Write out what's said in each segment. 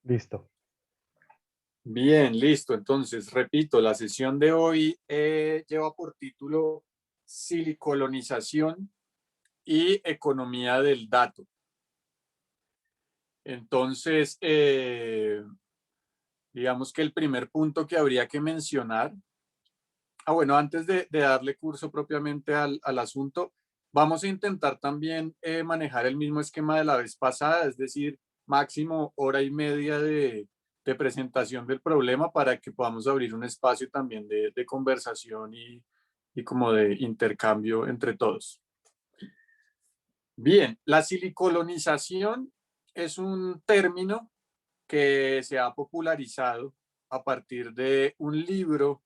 Listo. Bien, listo. Entonces, repito, la sesión de hoy lleva por título Silicolonización y economía del dato. Entonces, digamos que el primer punto que habría que mencionar, bueno, antes de darle curso propiamente al asunto, vamos a intentar también manejar el mismo esquema de la vez pasada, es decir, máximo hora y media de presentación del problema para que podamos abrir un espacio también de conversación y como de intercambio entre todos. Bien, la silicolonización es un término que se ha popularizado a partir de un libro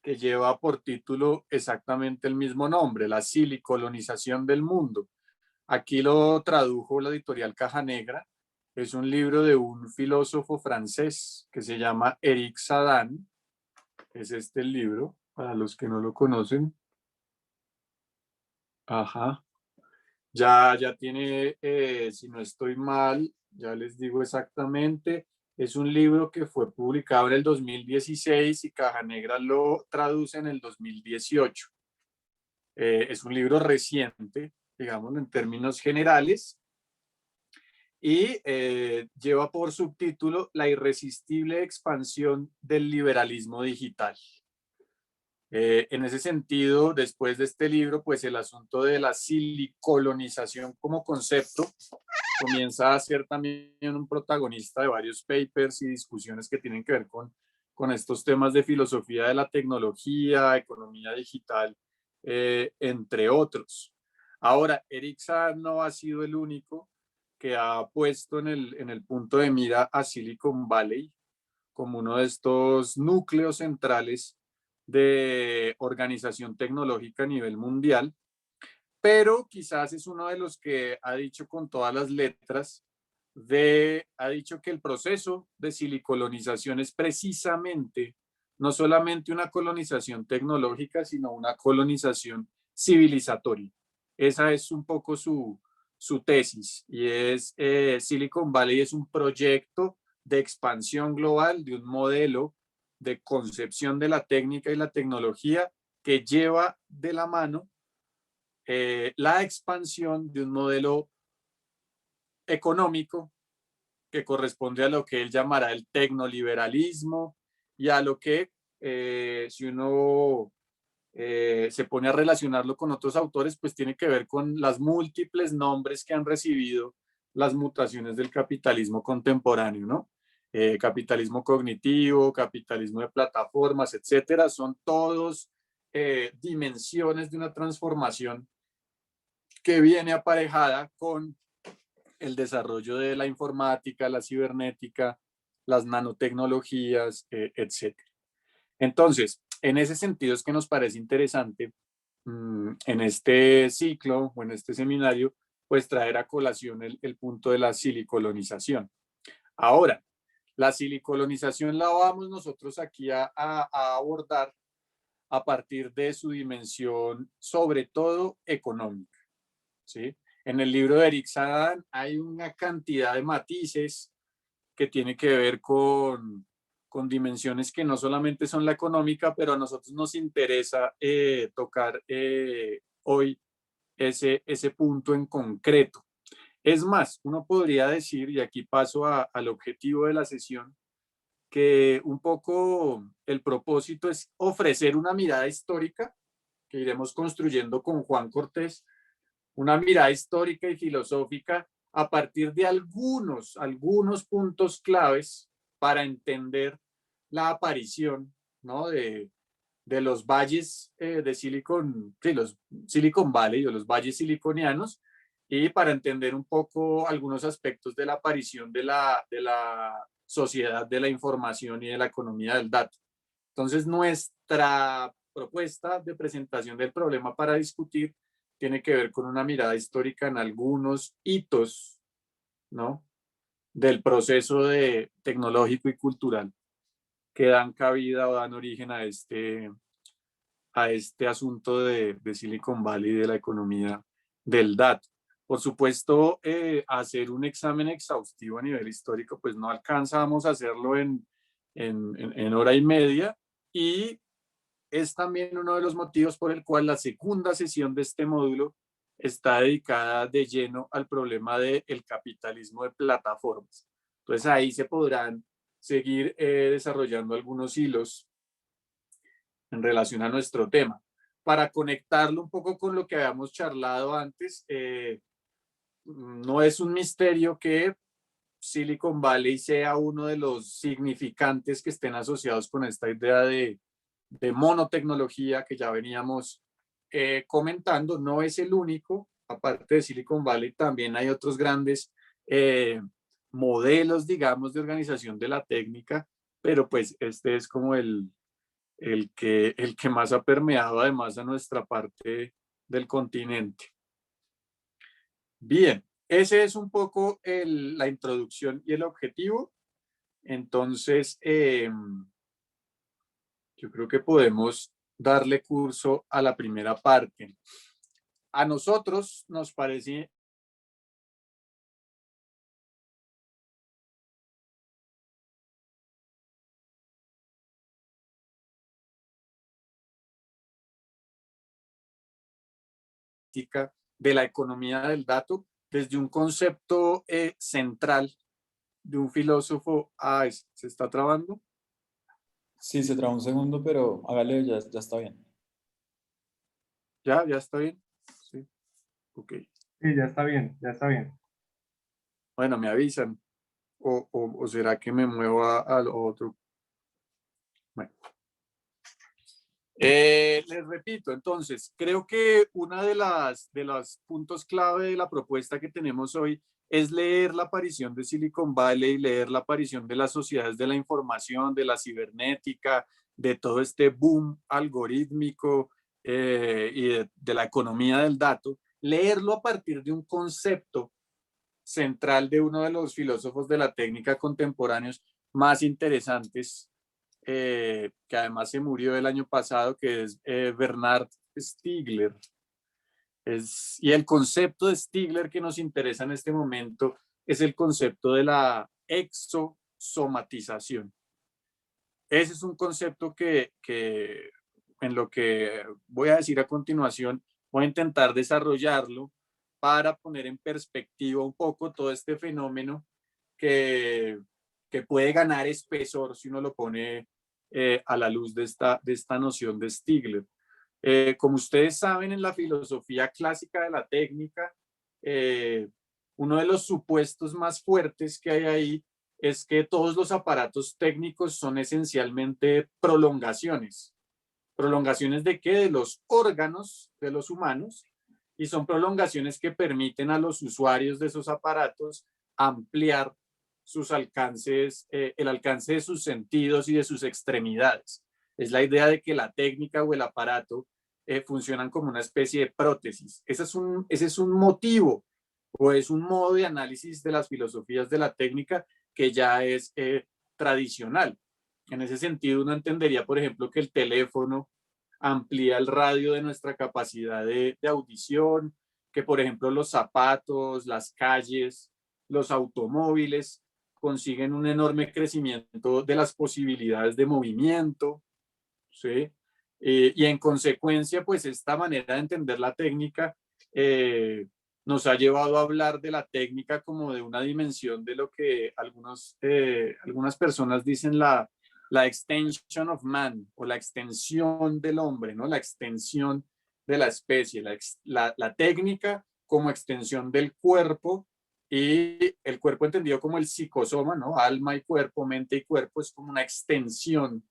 que lleva por título exactamente el mismo nombre, La silicolonización del mundo. Aquí lo tradujo la editorial Caja Negra. Es un libro de un filósofo francés que se llama Eric Sadan. Es este el libro, para los que no lo conocen. Ajá. Ya tiene, si no estoy mal, ya les digo exactamente, es un libro que fue publicado en el 2016 y Caja Negra lo traduce en el 2018. Es un libro reciente, digamos, en términos generales, y lleva por subtítulo La irresistible expansión del liberalismo digital. En ese sentido, después de este libro, pues el asunto de la silicolonización como concepto comienza a ser también un protagonista de varios papers y discusiones que tienen que ver con estos temas de filosofía de la tecnología, economía digital, entre otros. Ahora, Eric Saad no ha sido el único que ha puesto en el punto de mira a Silicon Valley como uno de estos núcleos centrales de organización tecnológica a nivel mundial, pero quizás es uno de los que ha dicho con todas las letras, ha dicho que el proceso de silicolonización es precisamente no solamente una colonización tecnológica, sino una colonización civilizatoria. Esa es un poco su tesis y es Silicon Valley es un proyecto de expansión global de un modelo de concepción de la técnica y la tecnología que lleva de la mano la expansión de un modelo económico que corresponde a lo que él llamará el tecnoliberalismo y a lo que si uno se pone a relacionarlo con otros autores, pues tiene que ver con las múltiples nombres que han recibido las mutaciones del capitalismo contemporáneo, ¿no? Capitalismo cognitivo, capitalismo de plataformas, etcétera, son todos dimensiones de una transformación que viene aparejada con el desarrollo de la informática, la cibernética, las nanotecnologías, etcétera. Entonces, en ese sentido es que nos parece interesante en este ciclo o en este seminario, pues traer a colación el punto de la silicolonización. Ahora, la silicolonización la vamos nosotros aquí a abordar a partir de su dimensión, sobre todo económica, ¿sí? En el libro de Eric Sadan hay una cantidad de matices que tiene que ver con dimensiones que no solamente son la económica, pero a nosotros nos interesa tocar hoy ese punto en concreto. Es más, uno podría decir, y aquí paso al objetivo de la sesión, que un poco el propósito es ofrecer una mirada histórica que iremos construyendo con Juan Cortés, una mirada histórica y filosófica a partir de algunos puntos claves para entender la aparición, ¿no? de los valles de Silicon, sí, los Silicon Valley o los valles siliconianos, y para entender un poco algunos aspectos de la aparición de la sociedad de la información y de la economía del dato. Entonces, nuestra propuesta de presentación del problema para discutir tiene que ver con una mirada histórica en algunos hitos, ¿no? Del proceso tecnológico y cultural que dan cabida o dan origen a este asunto de Silicon Valley y de la economía del dato. Por supuesto, hacer un examen exhaustivo a nivel histórico, pues no alcanzamos a hacerlo en hora y media, y es también uno de los motivos por el cual la segunda sesión de este módulo está dedicada de lleno al problema del capitalismo de plataformas. Entonces ahí se podrán seguir desarrollando algunos hilos en relación a nuestro tema. Para conectarlo un poco con lo que habíamos charlado antes, no es un misterio que Silicon Valley sea uno de los significantes que estén asociados con esta idea de monotecnología que ya veníamos comentando. No es el único, aparte de Silicon Valley también hay otros grandes eh, modelos, digamos, de organización de la técnica, pero pues este es como el que más ha permeado además a nuestra parte del continente. Bien, ese es un poco la introducción y el objetivo. Entonces, yo creo que podemos darle curso a la primera parte. A nosotros nos parece de la economía del dato desde un concepto central de un filósofo. Ah, se está trabando. Sí, se traba un segundo, pero hágale, ya está bien. Ya está bien. Sí, ok. Sí, ya está bien, ya está bien. Bueno, me avisan. O será que me muevo a lo otro. Bueno. Les repito, entonces, creo que una de los puntos clave de la propuesta que tenemos hoy es leer la aparición de Silicon Valley, leer la aparición de las sociedades de la información, de la cibernética, de todo este boom algorítmico y de la economía del dato, leerlo a partir de un concepto central de uno de los filósofos de la técnica contemporáneos más interesantes, que además se murió el año pasado, que es Bernard Stiegler. Y el concepto de Stiegler que nos interesa en este momento es el concepto de la exosomatización. Ese es un concepto que en lo que voy a decir a continuación, voy a intentar desarrollarlo para poner en perspectiva un poco todo este fenómeno que, que puede ganar espesor si uno lo pone a la luz de esta noción de Stigler. Como ustedes saben, en la filosofía clásica de la técnica, uno de los supuestos más fuertes que hay ahí es que todos los aparatos técnicos son esencialmente prolongaciones. ¿Prolongaciones de qué? De los órganos de los humanos, y son prolongaciones que permiten a los usuarios de esos aparatos ampliar sus alcances, el alcance de sus sentidos y de sus extremidades. Es la idea de que la técnica o el aparato funcionan como una especie de prótesis. Ese es un motivo o es un modo de análisis de las filosofías de la técnica que ya es tradicional. En ese sentido, uno entendería, por ejemplo, que el teléfono amplía el radio de nuestra capacidad de audición, que, por ejemplo, los zapatos, las calles, los automóviles consiguen un enorme crecimiento de las posibilidades de movimiento, ¿sí? Y en consecuencia, pues esta manera de entender la técnica nos ha llevado a hablar de la técnica como de una dimensión de lo que algunas personas dicen la extension of man, o la extensión del hombre, ¿no? La extensión de la especie, la técnica como extensión del cuerpo, y el cuerpo entendido como el psicosoma, ¿no? Alma y cuerpo, mente y cuerpo, es como una extensión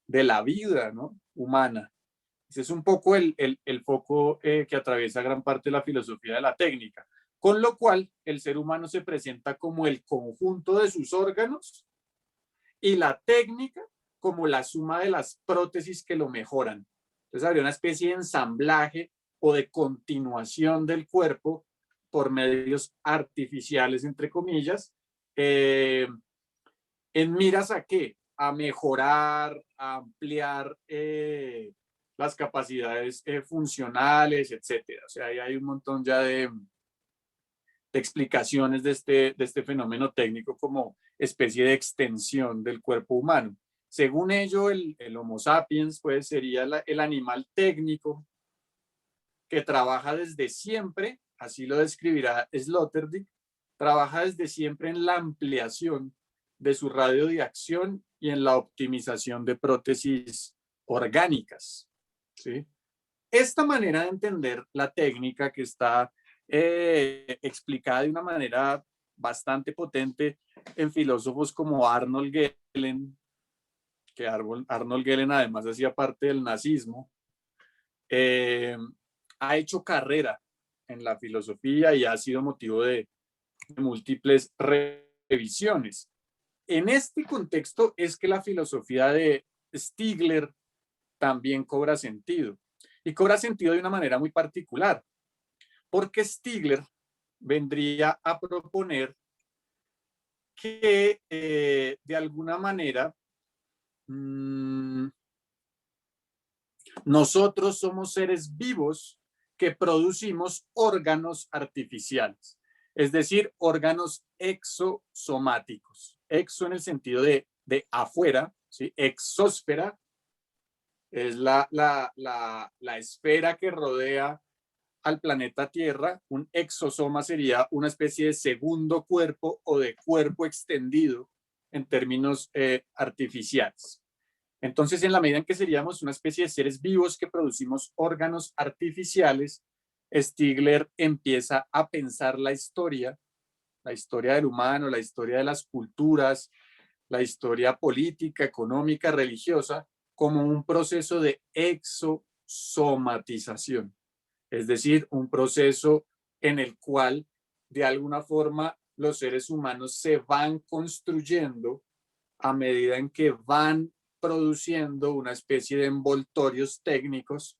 de la vida, ¿no? Humana. Ese es un poco el foco que atraviesa gran parte de la filosofía de la técnica. Con lo cual, el ser humano se presenta como el conjunto de sus órganos y la técnica como la suma de las prótesis que lo mejoran. Entonces, habría una especie de ensamblaje o de continuación del cuerpo por medios artificiales, entre comillas, en miras a qué? A mejorar, a ampliar las capacidades funcionales, etcétera. O sea, ahí hay un montón ya explicaciones de este fenómeno técnico como especie de extensión del cuerpo humano. Según ello, el Homo sapiens pues, sería el animal técnico que trabaja desde siempre, así lo describirá Sloterdijk, trabaja desde siempre en la ampliación de su radio de acción y en la optimización de prótesis orgánicas. ¿Sí? Esta manera de entender la técnica que está explicada de una manera bastante potente en filósofos como Arnold Gehlen, que Arnold Gehlen además hacía parte del nazismo, ha hecho carrera en la filosofía y ha sido motivo de múltiples revisiones. En este contexto es que la filosofía de Stigler también cobra sentido. Y cobra sentido de una manera muy particular, porque Stigler vendría a proponer que de alguna manera nosotros somos seres vivos que producimos órganos artificiales, es decir, órganos exosomáticos. Exo en el sentido de afuera, ¿sí? Exósfera es la esfera que rodea al planeta Tierra. Un exosoma sería una especie de segundo cuerpo o de cuerpo extendido en términos artificiales. Entonces, en la medida en que seríamos una especie de seres vivos que producimos órganos artificiales, Stigler empieza a pensar la historia del humano, la historia de las culturas, la historia política, económica, religiosa, como un proceso de exosomatización. Es decir, un proceso en el cual, de alguna forma, los seres humanos se van construyendo a medida en que van produciendo una especie de envoltorios técnicos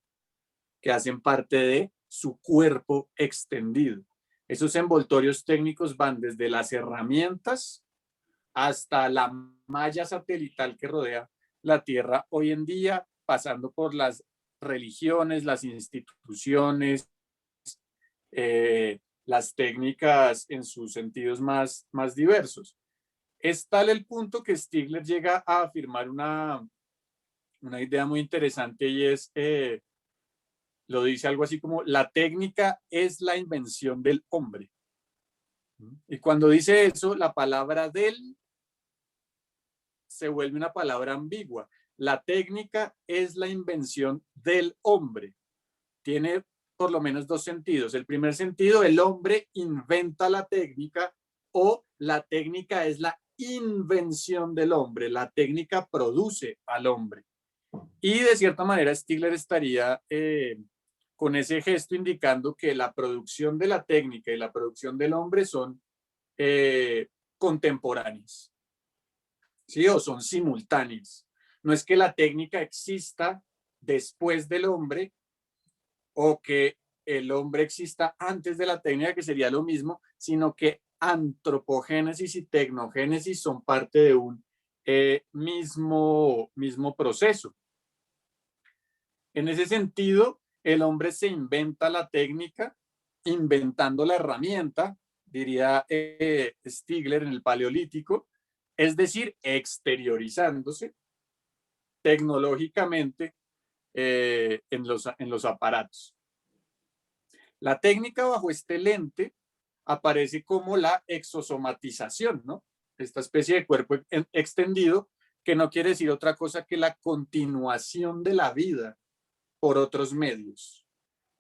que hacen parte de su cuerpo extendido. Esos envoltorios técnicos van desde las herramientas hasta la malla satelital que rodea la Tierra hoy en día, pasando por las religiones, las instituciones, las técnicas en sus sentidos más diversos. Es tal el punto que Stigler llega a afirmar una idea muy interesante y es, lo dice algo así como, la técnica es la invención del hombre. Y cuando dice eso, la palabra del se vuelve una palabra ambigua. La técnica es la invención del hombre. Tiene por lo menos dos sentidos. El primer sentido, el hombre inventa la técnica, o la técnica es la invención del hombre. La técnica produce al hombre. Y de cierta manera Stigler estaría con ese gesto indicando que la producción de la técnica y la producción del hombre son contemporáneas, ¿sí? O son simultáneas. No es que la técnica exista después del hombre o que el hombre exista antes de la técnica, que sería lo mismo, sino que antropogénesis y tecnogénesis son parte de un mismo proceso. En ese sentido, el hombre se inventa la técnica inventando la herramienta, diría Stigler en el Paleolítico, es decir, exteriorizándose tecnológicamente en los aparatos. La técnica bajo este lente aparece como la exosomatización, ¿no? Esta especie de cuerpo extendido, que no quiere decir otra cosa que la continuación de la vida por otros medios.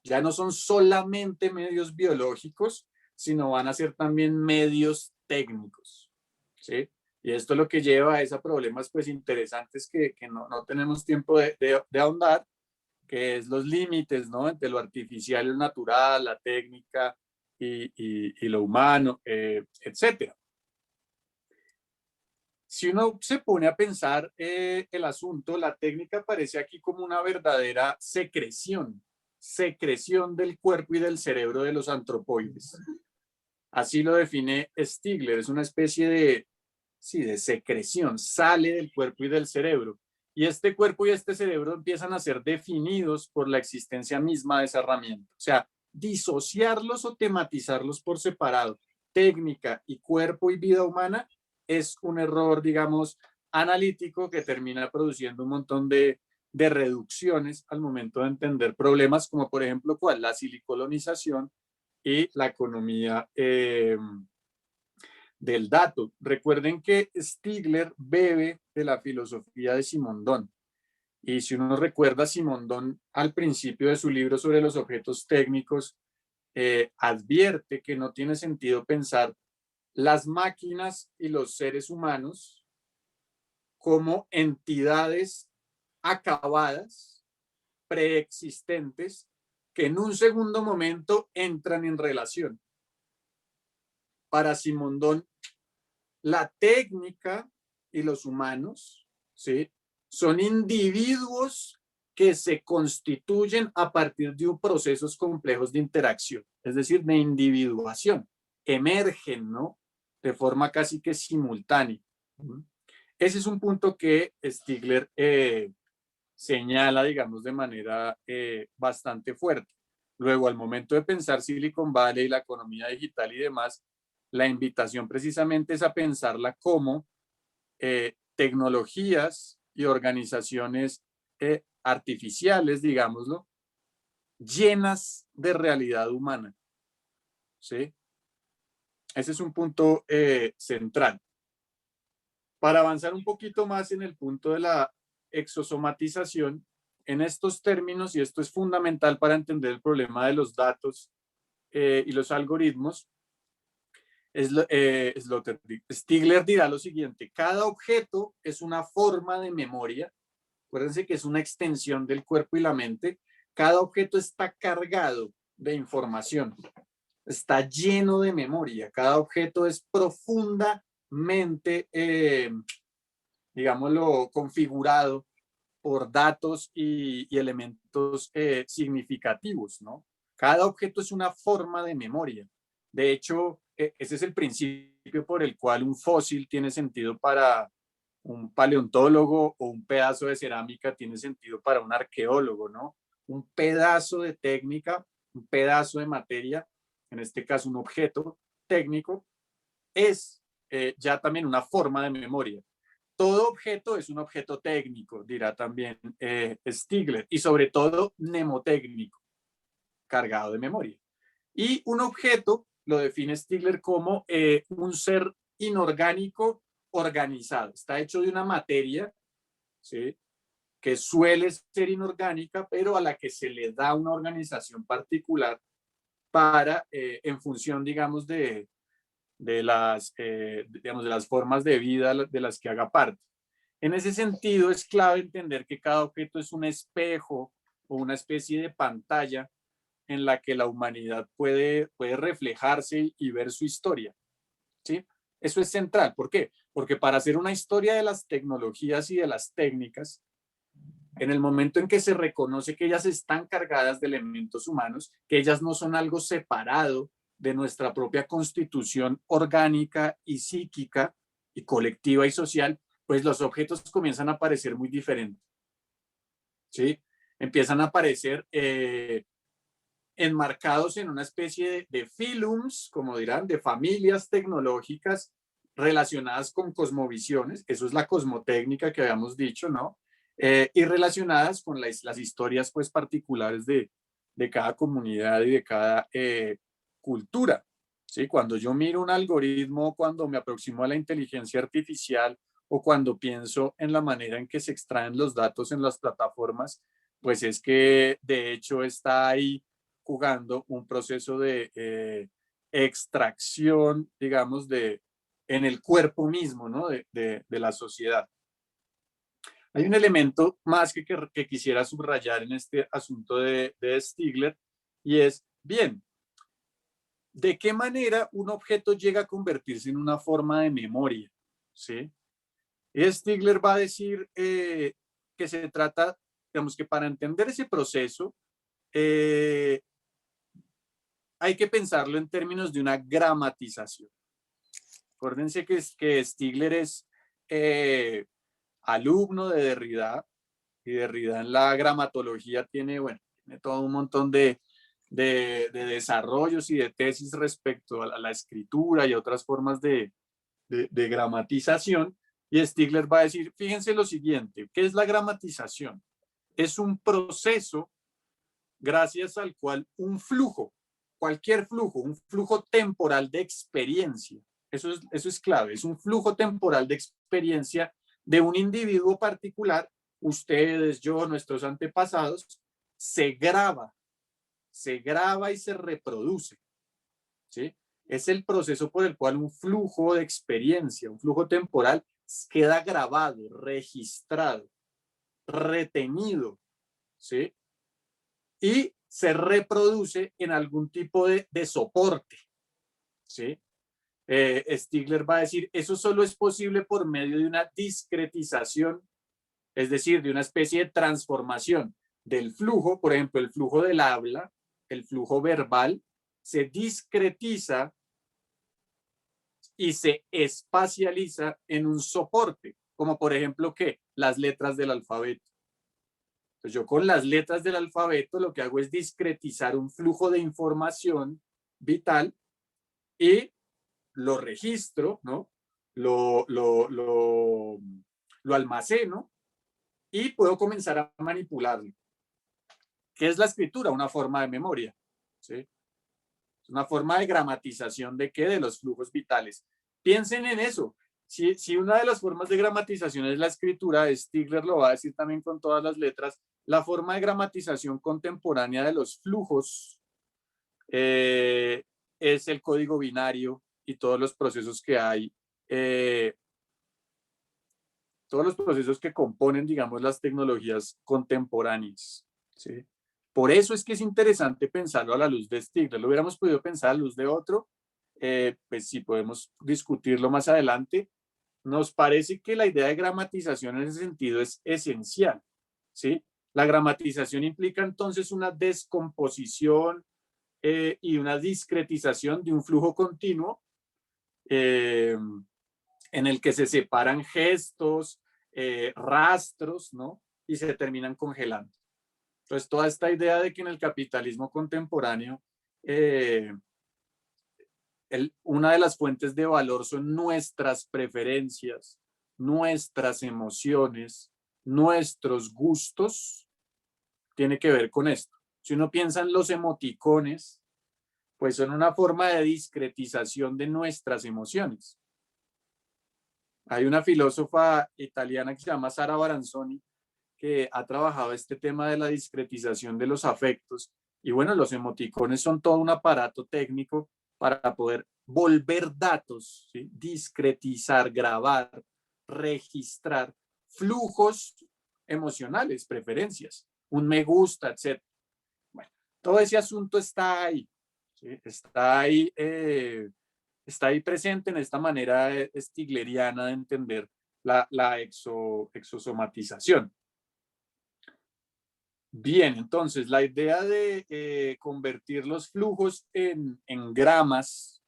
Ya no son solamente medios biológicos, sino van a ser también medios técnicos, ¿sí? Y esto es lo que lleva a problemas pues interesantes que no tenemos tiempo de ahondar, que es los límites, ¿no? Entre lo artificial y lo natural, la técnica y lo humano, etcétera. Si uno se pone a pensar el asunto, la técnica aparece aquí como una verdadera secreción del cuerpo y del cerebro de los antropoides. Así lo define Stigler, es una especie de secreción, sale del cuerpo y del cerebro. Y este cuerpo y este cerebro empiezan a ser definidos por la existencia misma de esa herramienta. O sea, disociarlos o tematizarlos por separado, técnica y cuerpo y vida humana, es un error, digamos, analítico que termina produciendo un montón de reducciones al momento de entender problemas como, por ejemplo, ¿cuál? La silicolonización y la economía del dato. Recuerden que Stigler bebe de la filosofía de Simondon. Y si uno recuerda, Simondon al principio de su libro sobre los objetos técnicos advierte que no tiene sentido pensar las máquinas y los seres humanos como entidades acabadas, preexistentes, que en un segundo momento entran en relación. Para Simondon, la técnica y los humanos, ¿sí?, son individuos que se constituyen a partir de procesos complejos de interacción, es decir, de individuación, emergen, ¿no?, de forma casi que simultánea. Ese es un punto que Stigler señala, digamos, de manera bastante fuerte. Luego, al momento de pensar Silicon Valley, la economía digital y demás, la invitación precisamente es a pensarla como tecnologías y organizaciones artificiales, digámoslo, llenas de realidad humana. ¿Sí? Ese es un punto central. Para avanzar un poquito más en el punto de la exosomatización, en estos términos, y esto es fundamental para entender el problema de los datos y los algoritmos, Stigler dirá lo siguiente: cada objeto es una forma de memoria. Acuérdense que es una extensión del cuerpo y la mente. Cada objeto está cargado de información, está lleno de memoria. Cada objeto es profundamente, digámoslo, configurado por datos y elementos significativos, ¿no? Cada objeto es una forma de memoria. De hecho, ese es el principio por el cual un fósil tiene sentido para un paleontólogo o un pedazo de cerámica tiene sentido para un arqueólogo, ¿no? Un pedazo de técnica, un pedazo de materia, en este caso un objeto técnico, es ya también una forma de memoria. Todo objeto es un objeto técnico, dirá también Stigler, y sobre todo mnemotécnico, cargado de memoria. Y un objeto lo define Stigler como un ser inorgánico organizado. Está hecho de una materia, ¿sí?, que suele ser inorgánica, pero a la que se le da una organización particular para, en función, digamos, de las formas de vida de las que haga parte. En ese sentido, es clave entender que cada objeto es un espejo o una especie de pantalla en la que la humanidad puede reflejarse y ver su historia, ¿sí? Eso es central. ¿Por qué? Porque para hacer una historia de las tecnologías y de las técnicas, en el momento en que se reconoce que ellas están cargadas de elementos humanos, que ellas no son algo separado de nuestra propia constitución orgánica y psíquica y colectiva y social, pues los objetos comienzan a aparecer muy diferentes, ¿sí? Empiezan a aparecer enmarcados en una especie de filums, como dirán, de familias tecnológicas relacionadas con cosmovisiones. Eso es la cosmotécnica que habíamos dicho, ¿no? Y relacionadas con las historias, pues, particulares de cada comunidad y de cada cultura, ¿sí? Cuando yo miro un algoritmo, cuando me aproximo a la inteligencia artificial o cuando pienso en la manera en que se extraen los datos en las plataformas, pues es que de hecho está ahí jugando un proceso de extracción, digamos, en el cuerpo mismo, ¿no?, de la sociedad. Hay un elemento más que quisiera subrayar en este asunto de Stigler, y es, bien, ¿de qué manera un objeto llega a convertirse en una forma de memoria? ¿Sí? Y Stigler va a decir que se trata, digamos, que para entender ese proceso, hay que pensarlo en términos de una gramatización. Acuérdense que Stigler es alumno de Derrida, y Derrida en la gramatología tiene, bueno, tiene todo un montón de de desarrollos y de tesis respecto a la escritura y otras formas de gramatización. Y Stigler va a decir, fíjense lo siguiente, ¿qué es la gramatización? Es un proceso gracias al cual un flujo, cualquier flujo, un flujo temporal de experiencia, eso es clave, es un flujo temporal de experiencia de un individuo particular, ustedes, yo, nuestros antepasados, se graba y se reproduce, ¿sí? Es el proceso por el cual un flujo de experiencia, un flujo temporal, queda grabado, registrado, retenido, ¿sí? Y se reproduce en algún tipo de soporte, ¿sí? Stigler va a decir, eso solo es posible por medio de una discretización, es decir, de una especie de transformación del flujo, por ejemplo, el flujo del habla, el flujo verbal, se discretiza y se espacializa en un soporte, como por ejemplo, ¿qué? Las letras del alfabeto. Entonces yo con las letras del alfabeto lo que hago es discretizar un flujo de información vital y lo registro, ¿no? Lo almaceno y puedo comenzar a manipularlo. ¿Qué es la escritura? Una forma de memoria, ¿sí? Es una forma de gramatización de qué? De los flujos vitales. Piensen en eso. Si una de las formas de gramatización es la escritura, Stigler lo va a decir también con todas las letras, la forma de gramatización contemporánea de los flujos es el código binario y todos los procesos que hay, todos los procesos que componen, digamos, las tecnologías contemporáneas, ¿sí? Por eso es que es interesante pensarlo a la luz de Stigler. Lo hubiéramos podido pensar a la luz de otro, pues sí, podemos discutirlo más adelante. Nos parece que la idea de gramatización en ese sentido es esencial, ¿sí? La gramatización implica entonces una descomposición y una discretización de un flujo continuo en el que se separan gestos, rastros, ¿no? Y se terminan congelando. Entonces, toda esta idea de que en el capitalismo contemporáneo una de las fuentes de valor son nuestras preferencias, nuestras emociones, nuestros gustos, tiene que ver con esto. Si uno piensa en los emoticones, pues son una forma de discretización de nuestras emociones. Hay una filósofa italiana que se llama Sara Baranzoni que ha trabajado este tema de la discretización de los afectos. Y bueno, los emoticones son todo un aparato técnico para poder volver datos, ¿sí? Discretizar, grabar, registrar flujos emocionales, preferencias, un me gusta, etc. Bueno, todo ese asunto está ahí, ¿sí? Está ahí presente en esta manera stigleriana de entender la exosomatización. Bien, entonces la idea de convertir los flujos en gramas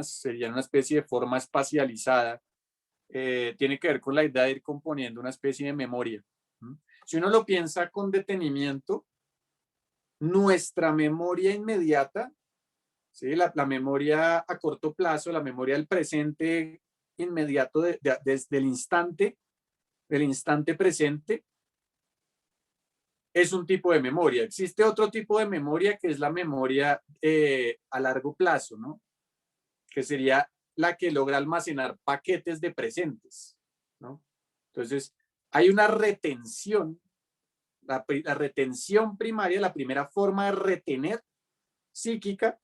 sería una especie de forma espacializada, tiene que ver con la idea de ir componiendo una especie de memoria. Si uno lo piensa con detenimiento, nuestra memoria inmediata, ¿sí? La memoria a corto plazo, la memoria del presente inmediato desde el instante presente, es un tipo de memoria. Existe otro tipo de memoria que es la memoria a largo plazo, ¿no? Que sería la que logra almacenar paquetes de presentes, ¿no? Entonces, hay una retención, la retención primaria, la primera forma de retener psíquica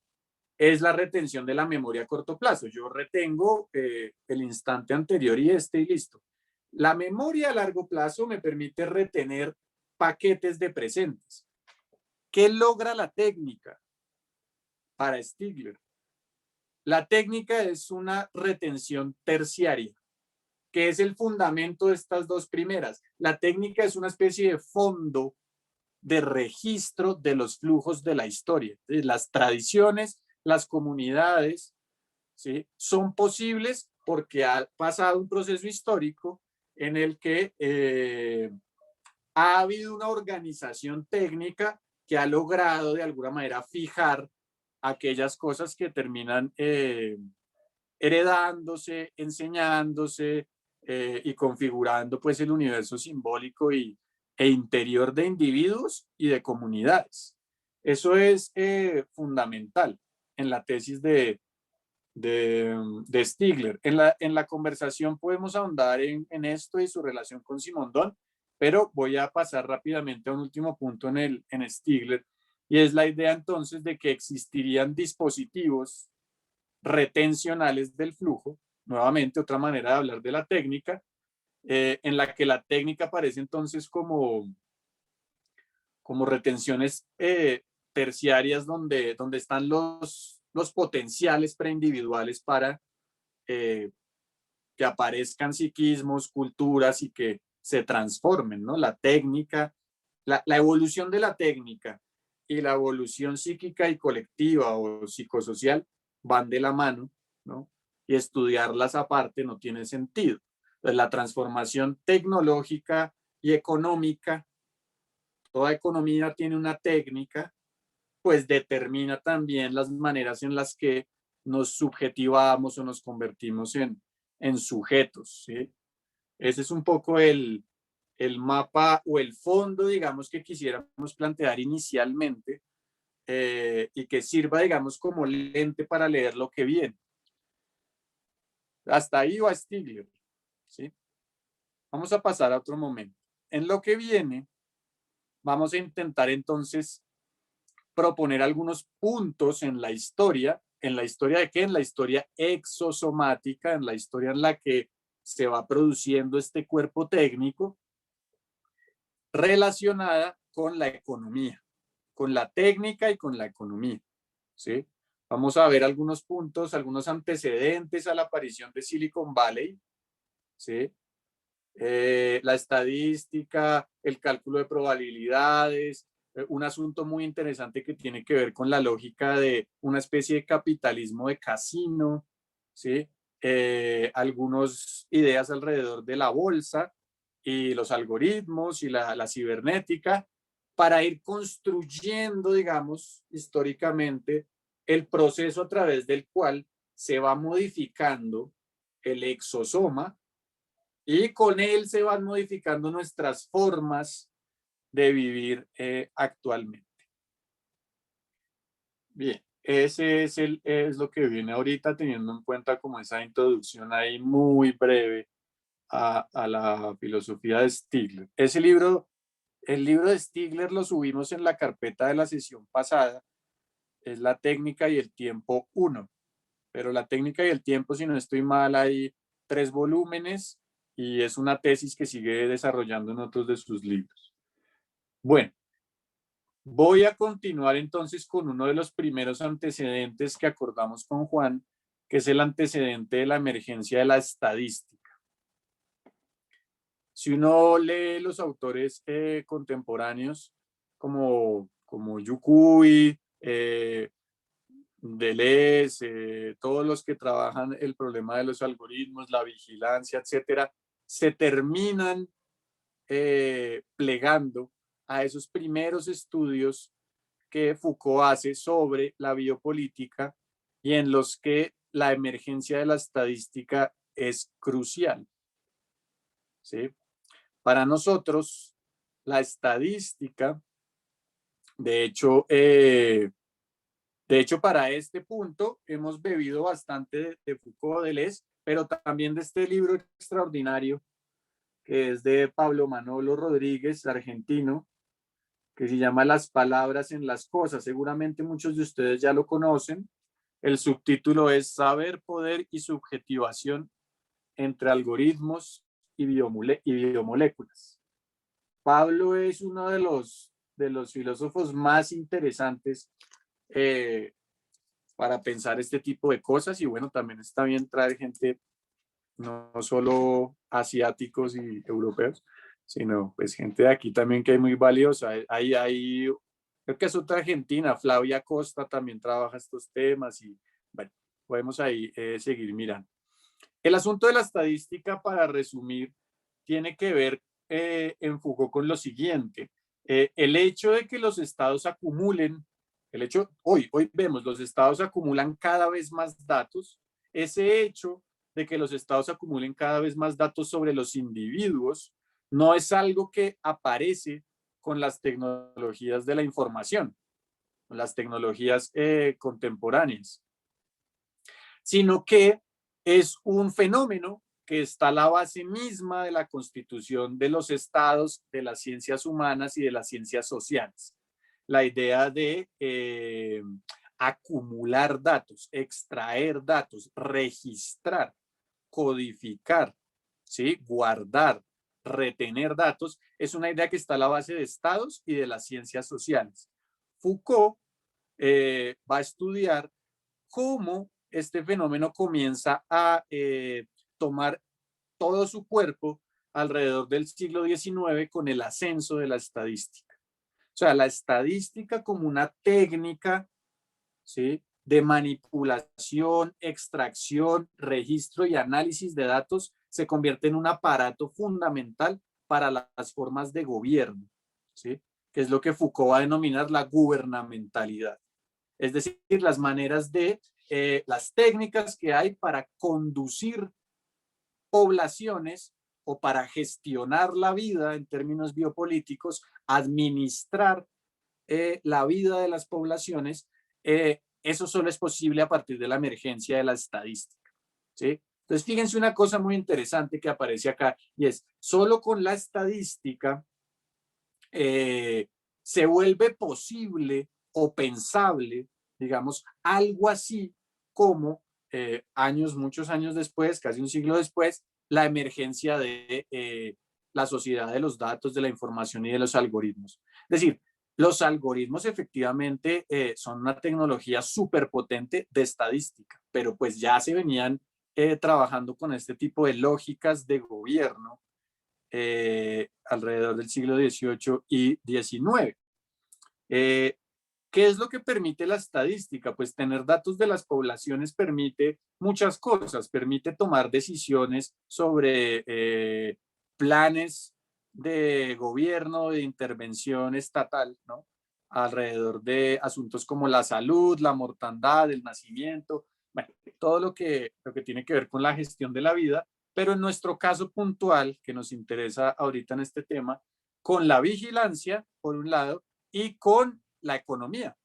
es la retención de la memoria a corto plazo. Yo retengo el instante anterior y listo. La memoria a largo plazo me permite retener paquetes de presentes. ¿Qué logra la técnica para Stigler? La técnica es una retención terciaria, que es el fundamento de estas dos primeras. La técnica es una especie de fondo de registro de los flujos de la historia. Las tradiciones, las comunidades, ¿sí? Son posibles porque ha pasado un proceso histórico en el que ha habido una organización técnica que ha logrado de alguna manera fijar aquellas cosas que terminan heredándose, enseñándose y configurando pues el universo simbólico e interior de individuos y de comunidades. Eso es fundamental en la tesis de Stigler. En la conversación podemos ahondar en esto y su relación con Simondon, pero voy a pasar rápidamente a un último punto en Stigler, y es la idea entonces de que existirían dispositivos retencionales del flujo, nuevamente otra manera de hablar de la técnica, en la que la técnica aparece entonces como retenciones terciarias donde están los potenciales preindividuales para que aparezcan psiquismos, culturas y que se transformen, ¿no? La técnica, la evolución de la técnica y la evolución psíquica y colectiva o psicosocial van de la mano, ¿no? Y estudiarlas aparte no tiene sentido. Entonces, la transformación tecnológica y económica, toda economía tiene una técnica, pues determina también las maneras en las que nos subjetivamos o nos convertimos en sujetos, ¿sí? Ese es un poco el mapa o el fondo, digamos, que quisiéramos plantear inicialmente y que sirva, digamos, como lente para leer lo que viene. Hasta ahí va Stigler, ¿sí? Vamos a pasar a otro momento. En lo que viene, vamos a intentar entonces proponer algunos puntos en la historia de qué, en la historia exosomática, en la historia en la que se va produciendo este cuerpo técnico relacionada con la economía, con la técnica y con la economía, ¿sí? Vamos a ver algunos puntos, algunos antecedentes a la aparición de Silicon Valley, ¿sí? La estadística, el cálculo de probabilidades, un asunto muy interesante que tiene que ver con la lógica de una especie de capitalismo de casino, ¿sí? Algunas ideas alrededor de la bolsa y los algoritmos y la cibernética para ir construyendo, digamos, históricamente el proceso a través del cual se va modificando el exosoma y con él se van modificando nuestras formas de vivir actualmente. Bien, ese es lo que viene ahorita, teniendo en cuenta como esa introducción ahí muy breve a la filosofía de Stigler. El libro de Stigler lo subimos en la carpeta de la sesión pasada, es La técnica y el tiempo 1, pero La técnica y el tiempo, si no estoy mal, hay 3 volúmenes y es una tesis que sigue desarrollando en otros de sus libros. Bueno, voy a continuar entonces con uno de los primeros antecedentes que acordamos con Juan, que es el antecedente de la emergencia de la estadística. Si uno lee los autores contemporáneos como Yukui, Deleuze, todos los que trabajan el problema de los algoritmos, la vigilancia, etcétera, se terminan plegando a esos primeros estudios que Foucault hace sobre la biopolítica y en los que la emergencia de la estadística es crucial, ¿sí? Para nosotros, la estadística, de hecho, para este punto hemos bebido bastante de Foucault, Deleuze, pero también de este libro extraordinario que es de Pablo Manolo Rodríguez, argentino, que se llama Las palabras en las cosas. Seguramente muchos de ustedes ya lo conocen. El subtítulo es Saber, poder y subjetivación entre algoritmos y biomoléculas. Pablo es uno de los filósofos más interesantes para pensar este tipo de cosas, y bueno, también está bien traer gente no solo asiáticos y europeos, sino pues gente de aquí también que es muy valiosa. Creo que es otra argentina, Flavia Costa también trabaja estos temas y bueno, podemos ahí seguir mirando. El asunto de la estadística, para resumir, tiene que ver en Foucault con lo siguiente. El hecho de que los estados acumulen, hoy vemos, los estados acumulan cada vez más datos. Ese hecho de que los estados acumulen cada vez más datos sobre los individuos no es algo que aparece con las tecnologías de la información, con las tecnologías contemporáneas, sino que es un fenómeno que está a la base misma de la constitución de los estados, de las ciencias humanas y de las ciencias sociales. La idea de acumular datos, extraer datos, registrar, codificar, ¿sí? Guardar, retener datos, es una idea que está a la base de estados y de las ciencias sociales. Foucault va a estudiar cómo este fenómeno comienza a tomar todo su cuerpo alrededor del siglo XIX con el ascenso de la estadística. O sea, la estadística como una técnica, ¿sí?, de manipulación, extracción, registro y análisis de datos se convierte en un aparato fundamental para las formas de gobierno, ¿sí?, que es lo que Foucault va a denominar la gubernamentalidad. Es decir, las maneras de, las técnicas que hay para conducir poblaciones o para gestionar la vida en términos biopolíticos, administrar la vida de las poblaciones, eso solo es posible a partir de la emergencia de la estadística, ¿sí? Entonces, fíjense una cosa muy interesante que aparece acá, y es, solo con la estadística se vuelve posible o pensable, digamos, algo así como muchos años después, casi un siglo después, la emergencia de la sociedad de los datos, de la información y de los algoritmos. Es decir, los algoritmos efectivamente son una tecnología súper potente de estadística, pero pues ya se venían trabajando con este tipo de lógicas de gobierno alrededor del siglo XVIII y XIX. ¿Qué es lo que permite la estadística? Pues tener datos de las poblaciones permite muchas cosas, permite tomar decisiones sobre planes de gobierno, de intervención estatal, ¿no?, alrededor de asuntos como la salud, la mortandad, el nacimiento, bueno, todo lo que tiene que ver con la gestión de la vida, pero en nuestro caso puntual, que nos interesa ahorita en este tema, con la vigilancia, por un lado, y con la economía.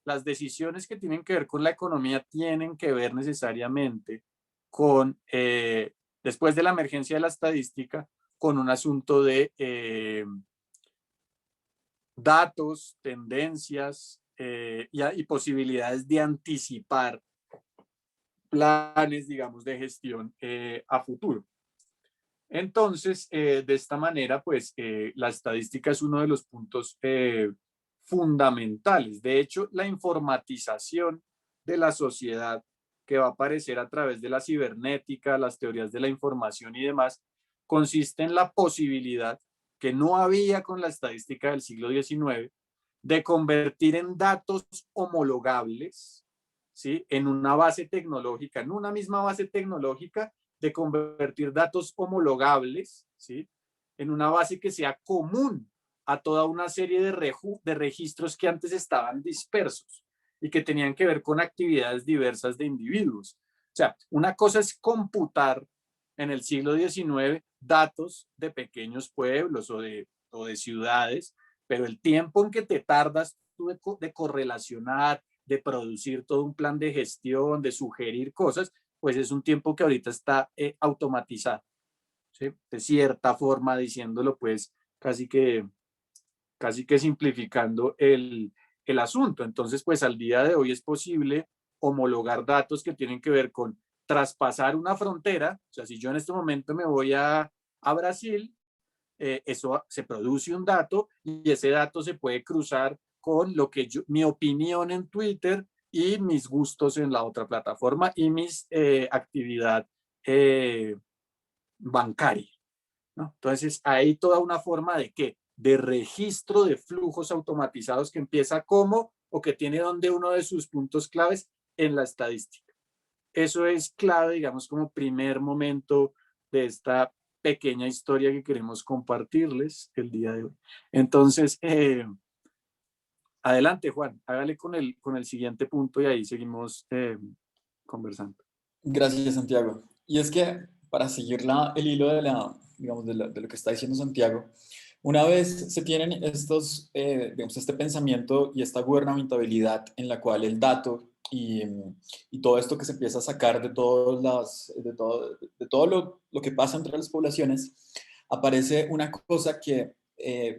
Las decisiones que tienen que ver con la economía tienen que ver necesariamente con, después de la emergencia de la estadística, con un asunto de datos, tendencias y posibilidades de anticipar planes, digamos, de gestión a futuro. Entonces, de esta manera, pues, la estadística es uno de los puntos fundamentales. De hecho, la informatización de la sociedad que va a aparecer a través de la cibernética, las teorías de la información y demás, consiste en la posibilidad que no había con la estadística del siglo XIX de convertir en datos homologables, ¿sí?, en una base tecnológica, en una misma base tecnológica, de convertir datos homologables, ¿sí?, en una base que sea común a toda una serie de registros que antes estaban dispersos y que tenían que ver con actividades diversas de individuos. O sea, una cosa es computar en el siglo XIX datos de pequeños pueblos o de ciudades, pero el tiempo en que te tardas tú de correlacionar, de producir todo un plan de gestión, de sugerir cosas, pues es un tiempo que ahorita está automatizado, ¿sí?, de cierta forma, diciéndolo pues casi que simplificando el asunto. Entonces, pues al día de hoy es posible homologar datos que tienen que ver con traspasar una frontera. O sea, si yo en este momento me voy a Brasil, eso se produce un dato y ese dato se puede cruzar con lo que mi opinión en Twitter y mis gustos en la otra plataforma y mis actividad bancaria, ¿no? Entonces, hay toda una forma de ¿qué? De registro de flujos automatizados que empieza como o que tiene donde uno de sus puntos claves en la estadística. Eso es clave, digamos, como primer momento de esta pequeña historia que queremos compartirles el día de hoy. Entonces, adelante, Juan, hágale con el siguiente punto y ahí seguimos conversando. Gracias, Santiago. Y es que para seguir el hilo digamos, de lo que está diciendo Santiago, una vez se tienen digamos, este pensamiento y esta gubernamentabilidad en la cual el dato y todo esto que se empieza a sacar de todo lo que pasa entre las poblaciones, aparece una cosa que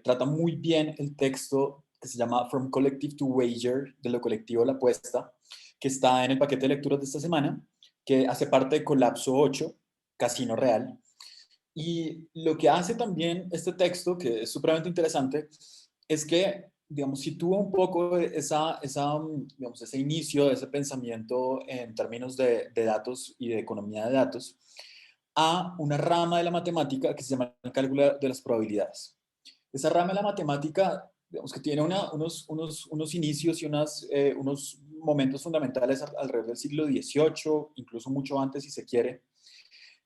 trata muy bien el texto que se llama From Collective to Wager, de lo colectivo a la apuesta, que está en el paquete de lecturas de esta semana, que hace parte de Colapso 8, Casino Real. Y lo que hace también este texto, que es supremamente interesante, es que, digamos, sitúa un poco digamos, ese inicio, ese pensamiento en términos de datos y de economía de datos, a una rama de la matemática que se llama el cálculo de las probabilidades. Esa rama de la matemática, digamos que tiene unos inicios y unos momentos fundamentales alrededor del siglo XVIII, incluso mucho antes si se quiere,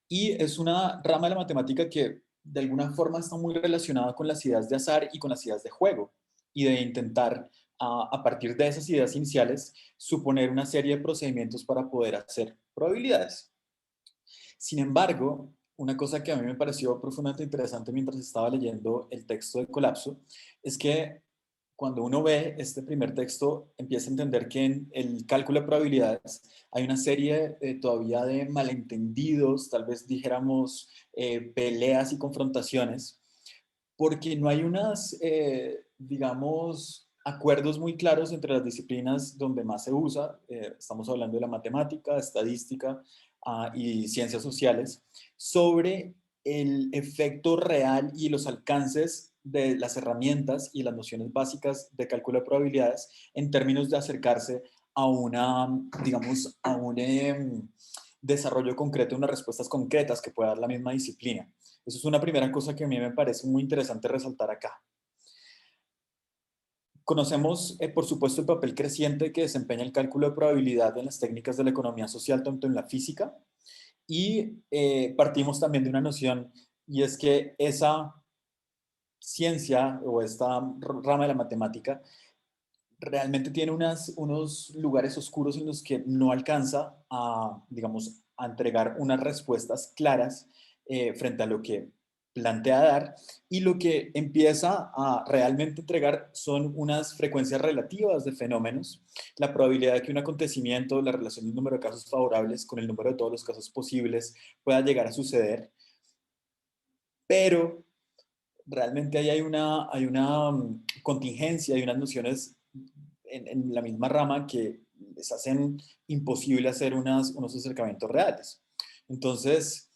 y es una rama de la matemática que de alguna forma está muy relacionada con las ideas de azar y con las ideas de juego, y de intentar, a partir de esas ideas iniciales, suponer una serie de procedimientos para poder hacer probabilidades. Sin embargo, una cosa que a mí me pareció profundamente interesante mientras estaba leyendo el texto de Colapso es que cuando uno ve este primer texto, empieza a entender que en el cálculo de probabilidades hay una serie todavía de malentendidos, tal vez dijéramos peleas y confrontaciones, porque no hay digamos, acuerdos muy claros entre las disciplinas donde más se usa. Estamos hablando de la matemática, estadística y ciencias sociales, sobre el efecto real y los alcances de las herramientas y las nociones básicas de cálculo de probabilidades en términos de acercarse a digamos, a un desarrollo concreto, unas respuestas concretas que pueda dar la misma disciplina. Eso es una primera cosa que a mí me parece muy interesante resaltar acá. Conocemos, por supuesto, el papel creciente que desempeña el cálculo de probabilidad en las técnicas de la economía social, tanto en la física, y partimos también de una noción, y es que esa ciencia o esta rama de la matemática realmente tiene unos lugares oscuros en los que no alcanza digamos, a entregar unas respuestas claras frente a lo que plantea dar, y lo que empieza a realmente entregar son unas frecuencias relativas de fenómenos, la probabilidad de que un acontecimiento, la relación del número de casos favorables con el número de todos los casos posibles pueda llegar a suceder, pero realmente ahí hay una contingencia, hay unas nociones en la misma rama que les hacen imposible hacer unos acercamientos reales. Entonces,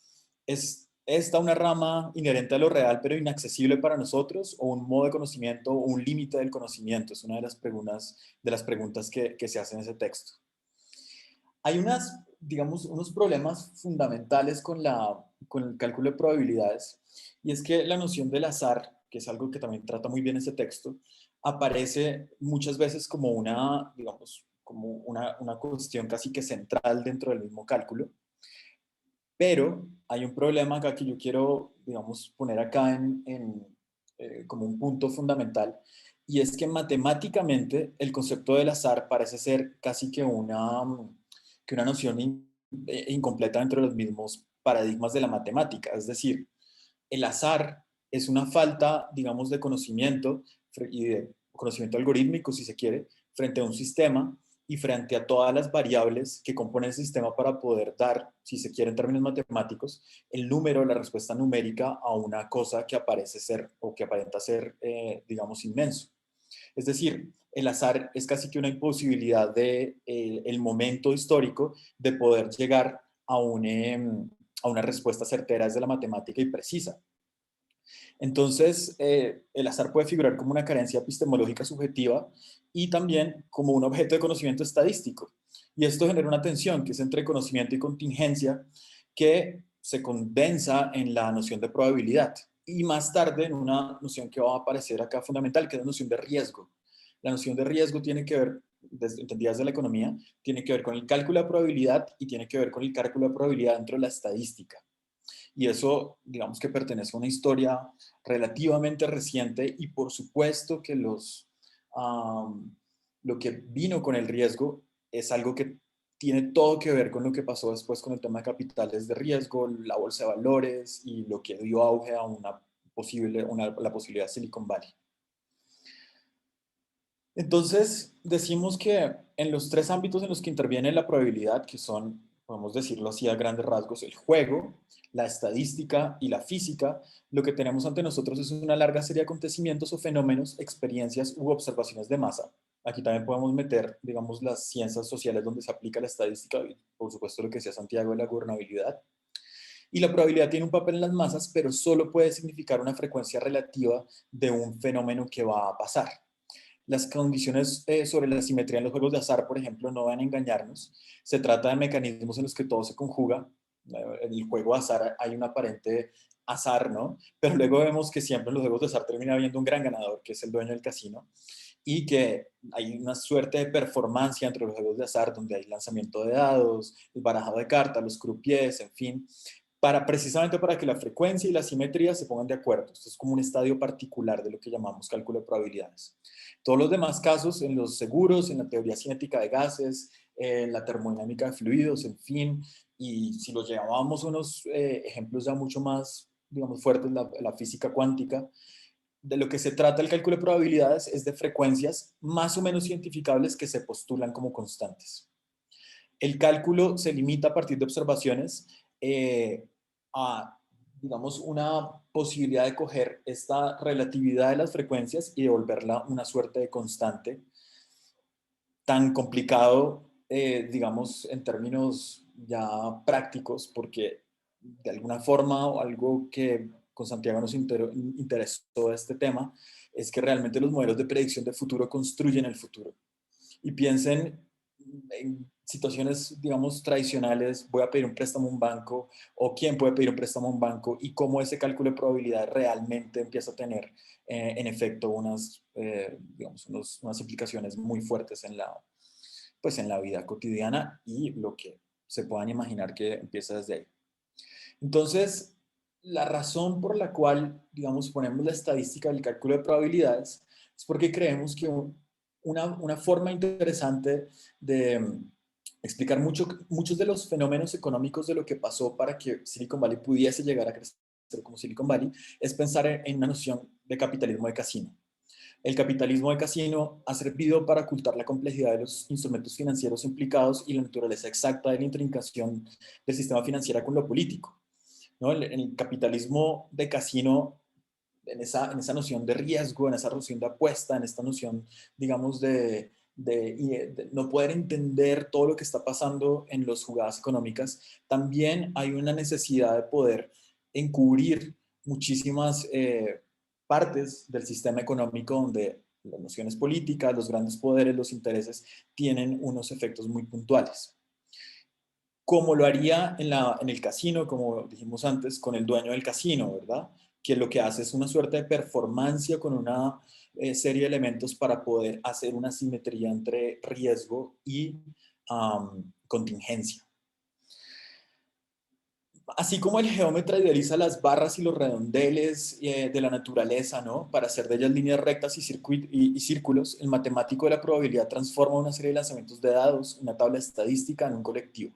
¿es esta una rama inherente a lo real pero inaccesible para nosotros, o un modo de conocimiento o un límite del conocimiento? Es una de las preguntas que se hace en ese texto. Hay digamos, unos problemas fundamentales con el cálculo de probabilidades, y es que la noción del azar, que es algo que también trata muy bien ese texto, aparece muchas veces como digamos, como una cuestión casi que central dentro del mismo cálculo, pero hay un problema acá que yo quiero, digamos, poner acá como un punto fundamental, y es que matemáticamente el concepto del azar parece ser casi que una noción incompleta dentro de los mismos paradigmas de la matemática. Es decir, el azar es una falta, digamos, de conocimiento y de conocimiento algorítmico, si se quiere, frente a un sistema y frente a todas las variables que componen el sistema para poder dar, si se quiere en términos matemáticos, el número, la respuesta numérica a una cosa que aparece ser o que aparenta ser, digamos, inmenso. Es decir, el azar es casi que una imposibilidad el momento histórico de poder llegar a una respuesta certera desde la matemática y precisa. Entonces, el azar puede figurar como una carencia epistemológica subjetiva y también como un objeto de conocimiento estadístico. Y esto genera una tensión que es entre conocimiento y contingencia, que se condensa en la noción de probabilidad, y más tarde en una noción que va a aparecer acá fundamental, que es la noción de riesgo. La noción de riesgo tiene que ver, entendida desde la economía, tiene que ver con el cálculo de probabilidad y tiene que ver con el cálculo de probabilidad dentro de la estadística. Y eso, digamos que pertenece a una historia relativamente reciente y por supuesto que lo que vino con el riesgo es algo que tiene todo que ver con lo que pasó después con el tema de capitales de riesgo, la bolsa de valores y lo que dio auge a la posibilidad de Silicon Valley. Entonces, decimos que en los tres ámbitos en los que interviene la probabilidad, que son, podemos decirlo así a grandes rasgos, el juego, la estadística y la física, lo que tenemos ante nosotros es una larga serie de acontecimientos o fenómenos, experiencias u observaciones de masa. Aquí también podemos meter, digamos, las ciencias sociales donde se aplica la estadística, y por supuesto lo que decía Santiago de la gobernabilidad. Y la probabilidad tiene un papel en las masas, pero solo puede significar una frecuencia relativa de un fenómeno que va a pasar. Las condiciones sobre la simetría en los juegos de azar, por ejemplo, no van a engañarnos. Se trata de mecanismos en los que todo se conjuga. En el juego de azar hay un aparente azar, ¿no? Pero luego vemos que siempre en los juegos de azar termina habiendo un gran ganador, que es el dueño del casino, y que hay una suerte de performance entre los juegos de azar, donde hay lanzamiento de dados, el barajado de cartas, los croupiers, en fin, precisamente para que la frecuencia y la simetría se pongan de acuerdo. Esto es como un estadio particular de lo que llamamos cálculo de probabilidades. Todos los demás casos, en los seguros, en la teoría cinética de gases, en la termodinámica de fluidos, en fin, y si los llevábamos unos ejemplos ya mucho más, digamos, fuertes, la física cuántica, de lo que se trata el cálculo de probabilidades es de frecuencias más o menos identificables que se postulan como constantes. El cálculo se limita a partir de observaciones a, digamos, una posibilidad de coger esta relatividad de las frecuencias y devolverla una suerte de constante, tan complicado, digamos, en términos ya prácticos, porque de alguna forma o algo que con Santiago nos interesó este tema, es que realmente los modelos de predicción de futuro construyen el futuro. Y piensen en situaciones, digamos, tradicionales, voy a pedir un préstamo a un banco, o quién puede pedir un préstamo a un banco, y cómo ese cálculo de probabilidad realmente empieza a tener, en efecto, digamos, unas implicaciones muy fuertes pues, en la vida cotidiana y lo que se puedan imaginar que empieza desde ahí. Entonces, la razón por la cual, digamos, ponemos la estadística del cálculo de probabilidades es porque creemos que una forma interesante de explicar muchos de los fenómenos económicos de lo que pasó para que Silicon Valley pudiese llegar a crecer como Silicon Valley es pensar en una noción de capitalismo de casino. El capitalismo de casino ha servido para ocultar la complejidad de los instrumentos financieros implicados y la naturaleza exacta de la intrincación del sistema financiero con lo político, ¿no? El capitalismo de casino, en esa noción de riesgo, en esa noción de apuesta, en esta noción, digamos, de no poder entender todo lo que está pasando en las jugadas económicas, también hay una necesidad de poder encubrir muchísimas partes del sistema económico donde las nociones políticas, los grandes poderes, los intereses tienen unos efectos muy puntuales, como lo haría en el casino, como dijimos antes, con el dueño del casino, ¿verdad? Que lo que hace es una suerte de performance con una serie de elementos para poder hacer una simetría entre riesgo y contingencia. Así como el geómetra idealiza las barras y los redondeles de la naturaleza, ¿no? Para hacer de ellas líneas rectas y círculos, el matemático de la probabilidad transforma una serie de lanzamientos de dados, una tabla estadística en un colectivo.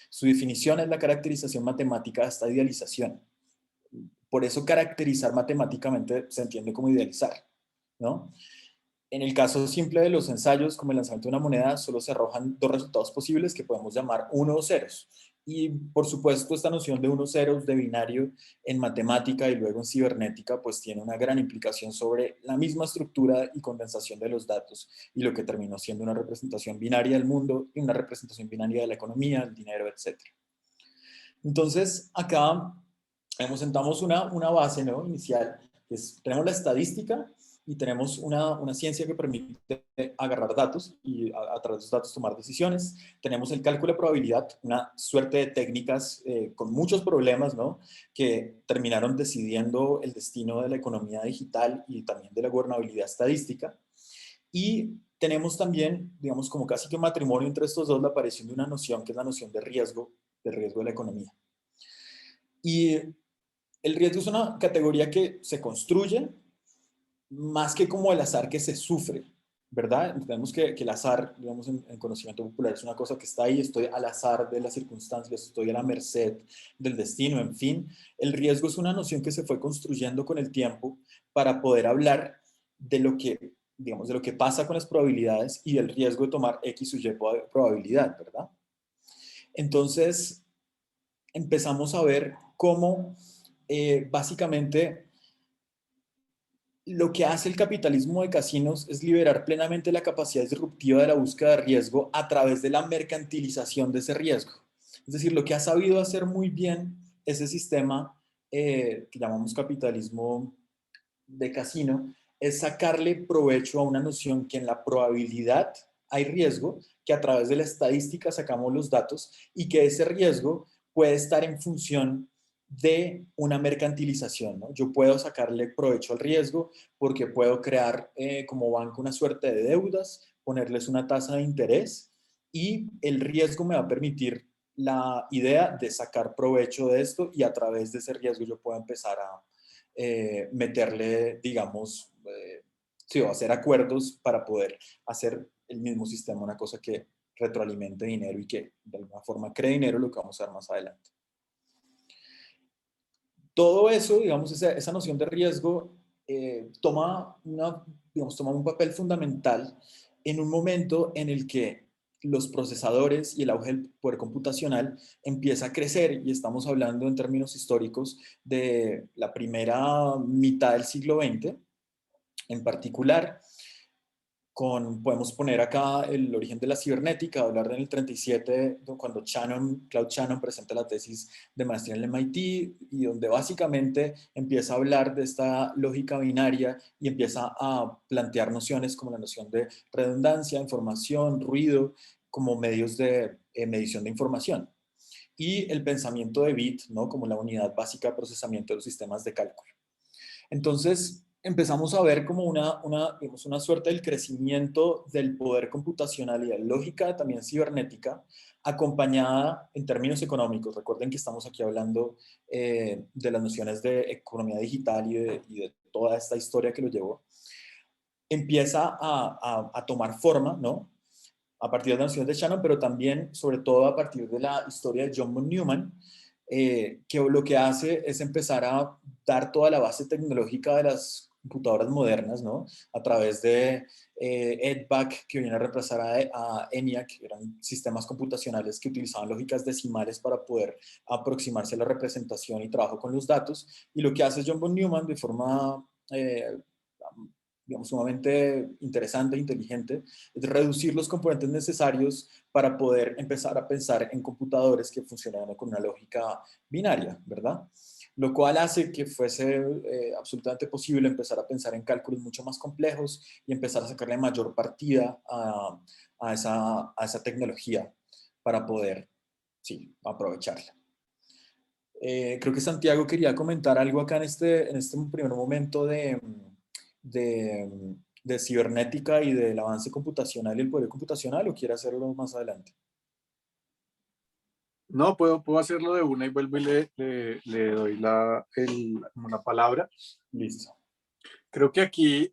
Su definición es la caracterización matemática de esta idealización. Por eso caracterizar matemáticamente se entiende como idealizar, ¿no? En el caso simple de los ensayos, como el lanzamiento de una moneda, solo se arrojan dos resultados posibles que podemos llamar uno o ceros. Y por supuesto, esta noción de unos ceros de binario en matemática y luego en cibernética, pues tiene una gran implicación sobre la misma estructura y condensación de los datos y lo que terminó siendo una representación binaria del mundo y una representación binaria de la economía, el dinero, etc. Entonces, acá sentamos una base, ¿no? Inicial, que es, tenemos la estadística y tenemos una ciencia que permite agarrar datos y a través de esos datos tomar decisiones. Tenemos el cálculo de probabilidad, una suerte de técnicas con muchos problemas, ¿no? Que terminaron decidiendo el destino de la economía digital y también de la gobernabilidad estadística. Y tenemos también, digamos, como casi que un matrimonio entre estos dos, la aparición de una noción que es la noción de riesgo de la economía. Y el riesgo es una categoría que se construye más que como el azar que se sufre, ¿verdad? Entendemos que el azar, digamos, en conocimiento popular es una cosa que está ahí, estoy al azar de las circunstancias, estoy a la merced del destino, en fin. El riesgo es una noción que se fue construyendo con el tiempo para poder hablar de lo que, digamos, de lo que pasa con las probabilidades y del riesgo de tomar X o Y probabilidad, ¿verdad? Entonces, empezamos a ver cómo básicamente lo que hace el capitalismo de casinos es liberar plenamente la capacidad disruptiva de la búsqueda de riesgo a través de la mercantilización de ese riesgo. Es decir, lo que ha sabido hacer muy bien ese sistema que llamamos capitalismo de casino es sacarle provecho a una noción que en la probabilidad hay riesgo, que a través de la estadística sacamos los datos y que ese riesgo puede estar en función de una mercantilización, ¿no? Yo puedo sacarle provecho al riesgo porque puedo crear como banco una suerte de deudas, ponerles una tasa de interés y el riesgo me va a permitir la idea de sacar provecho de esto y a través de ese riesgo yo puedo empezar a meterle, digamos, sí, o hacer acuerdos para poder hacer el mismo sistema, una cosa que retroalimente dinero y que de alguna forma cree dinero, lo que vamos a ver más adelante. Todo eso, digamos, esa noción de riesgo toma un papel fundamental en un momento en el que los procesadores y el auge del poder computacional empieza a crecer y estamos hablando en términos históricos de la primera mitad del siglo XX en particular, podemos poner acá el origen de la cibernética, hablar en el 37, cuando Claude Shannon presenta la tesis de maestría en el MIT, y donde básicamente empieza a hablar de esta lógica binaria y empieza a plantear nociones como la noción de redundancia, información, ruido, como medios de medición de información. Y el pensamiento de bit, ¿no? Como la unidad básica de procesamiento de los sistemas de cálculo. Entonces, empezamos a ver como digamos, una suerte del crecimiento del poder computacional y de la lógica también cibernética, acompañada en términos económicos. Recuerden que estamos aquí hablando de las nociones de economía digital y de toda esta historia que lo llevó. Empieza a tomar forma, ¿no? A partir de las nociones de Shannon, pero también, sobre todo, a partir de la historia de John von Neumann, que lo que hace es empezar a dar toda la base tecnológica de las computadoras modernas, ¿no? A través de EDVAC, que viene a reemplazar a ENIAC, que eran sistemas computacionales que utilizaban lógicas decimales para poder aproximarse a la representación y trabajo con los datos. Y lo que hace John von Neumann de forma digamos, sumamente interesante e inteligente, es reducir los componentes necesarios para poder empezar a pensar en computadores que funcionaran con una lógica binaria, ¿verdad? Lo cual hace que fuese absolutamente posible empezar a pensar en cálculos mucho más complejos y empezar a sacarle mayor partida a esa tecnología para poder, sí, aprovecharla. Creo que Santiago quería comentar algo acá en este primer momento de cibernética y del avance computacional y el poder computacional, o quiere hacerlo más adelante. No, puedo hacerlo de una y vuelvo y le doy la palabra. Listo. Creo que aquí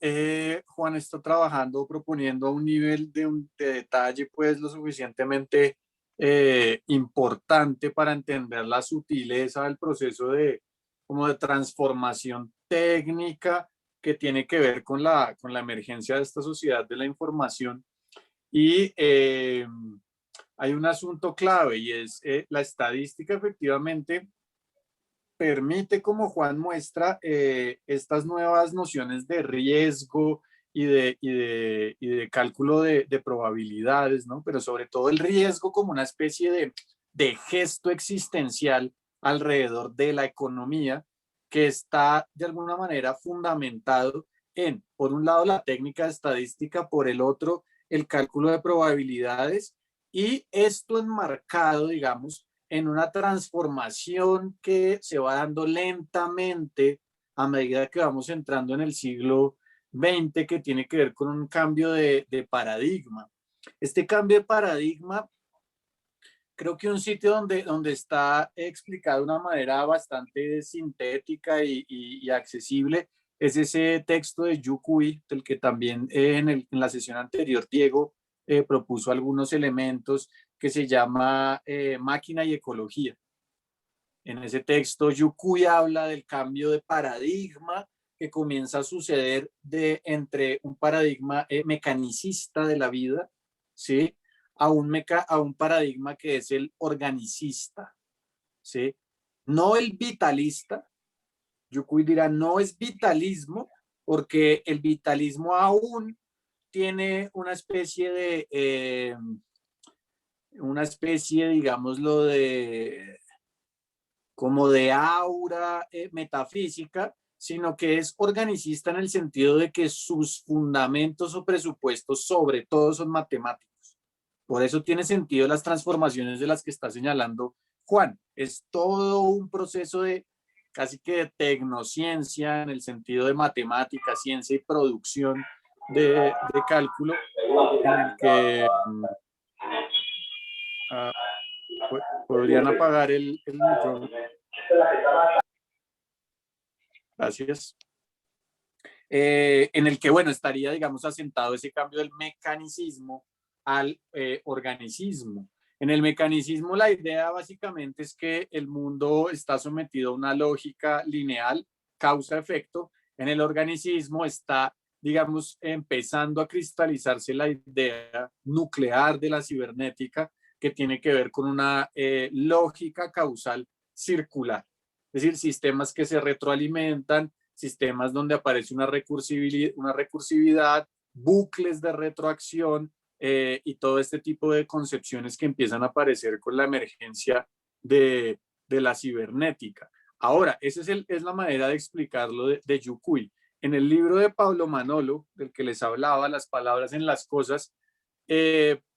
Juan está trabajando, proponiendo a un nivel de detalle pues lo suficientemente importante para entender la sutileza del proceso como de transformación técnica que tiene que ver con la emergencia de esta sociedad de la información. Y hay un asunto clave y es la estadística efectivamente permite, como Juan muestra, estas nuevas nociones de riesgo y de cálculo de probabilidades, ¿no? Pero sobre todo el riesgo como una especie de gesto existencial alrededor de la economía que está de alguna manera fundamentado en, por un lado, la técnica estadística, por el otro, el cálculo de probabilidades y esto enmarcado, digamos, en una transformación que se va dando lentamente a medida que vamos entrando en el siglo XX, que tiene que ver con un cambio de paradigma. Este cambio de paradigma creo que un sitio donde está explicado de una manera bastante sintética y accesible es ese texto de Yu Cui, del que también en la sesión anterior Diego propuso algunos elementos, que se llama Máquina y Ecología. En ese texto, Yu Cui habla del cambio de paradigma que comienza a suceder entre un paradigma mecanicista de la vida, ¿sí? A un paradigma que es el organicista, ¿sí? No el vitalista. Yu Cui dirá, no es vitalismo, porque el vitalismo aún tiene una especie, digámoslo, como de aura metafísica, sino que es organicista en el sentido de que sus fundamentos o presupuestos sobre todo son matemáticos. Por eso tiene sentido las transformaciones de las que está señalando Juan. Es todo un proceso de casi que de tecnociencia en el sentido de matemática, ciencia y producción de cálculo, en el que podrían apagar el micrófono. Gracias. En el que, bueno, estaría, digamos, asentado ese cambio del mecanicismo al organicismo. En el mecanicismo, la idea básicamente es que el mundo está sometido a una lógica lineal, causa-efecto. En el organicismo está, digamos, empezando a cristalizarse la idea nuclear de la cibernética, que tiene que ver con una lógica causal circular. Es decir, sistemas que se retroalimentan, sistemas donde aparece una recursividad, bucles de retroacción y todo este tipo de concepciones que empiezan a aparecer con la emergencia de la cibernética. Ahora, esa es la manera de explicarlo de Yu Cui. En el libro de Pablo Manolo, del que les hablaba, Las palabras en las cosas,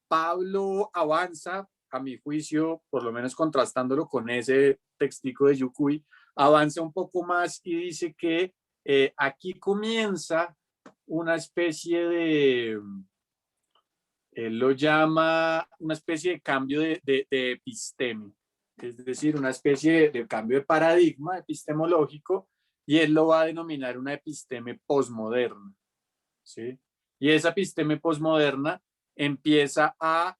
Pablo avanza, a mi juicio, por lo menos contrastándolo con ese textico de Yu Cui, avanza un poco más y dice que aquí comienza una especie de, él lo llama una especie de cambio de episteme, es decir, una especie de cambio de paradigma epistemológico, y él lo va a denominar una episteme posmoderna, ¿sí? Y esa episteme posmoderna empieza a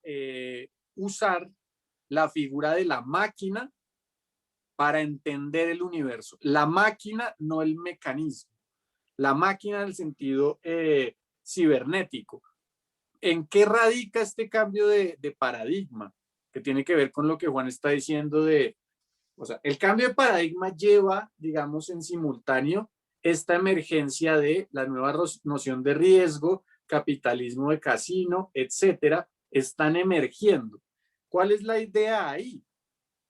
usar la figura de la máquina para entender el universo. La máquina, no el mecanismo. La máquina en el sentido cibernético. ¿En qué radica este cambio de paradigma? Que tiene que ver con lo que Juan está diciendo o sea, el cambio de paradigma lleva, digamos, en simultáneo esta emergencia de la nueva noción de riesgo, capitalismo de casino, etcétera, están emergiendo. ¿Cuál es la idea ahí?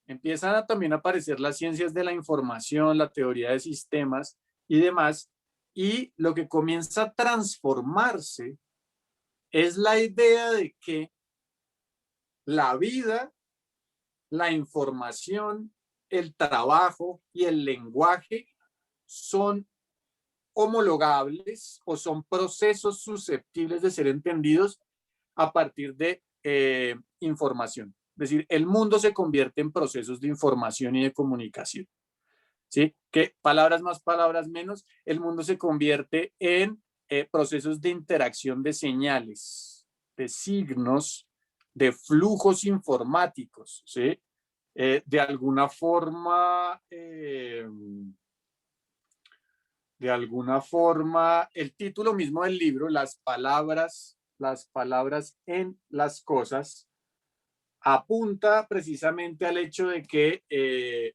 Empiezan también a aparecer las ciencias de la información, la teoría de sistemas y demás, y lo que comienza a transformarse es la idea de que la vida, la información, el trabajo y el lenguaje son homologables o son procesos susceptibles de ser entendidos a partir de información. Es decir, el mundo se convierte en procesos de información y de comunicación. ¿Sí? Que palabras más, palabras menos, el mundo se convierte en procesos de interacción de señales, de signos, de flujos informáticos, ¿sí? De alguna forma, el título mismo del libro, las palabras en las cosas, apunta precisamente al hecho de que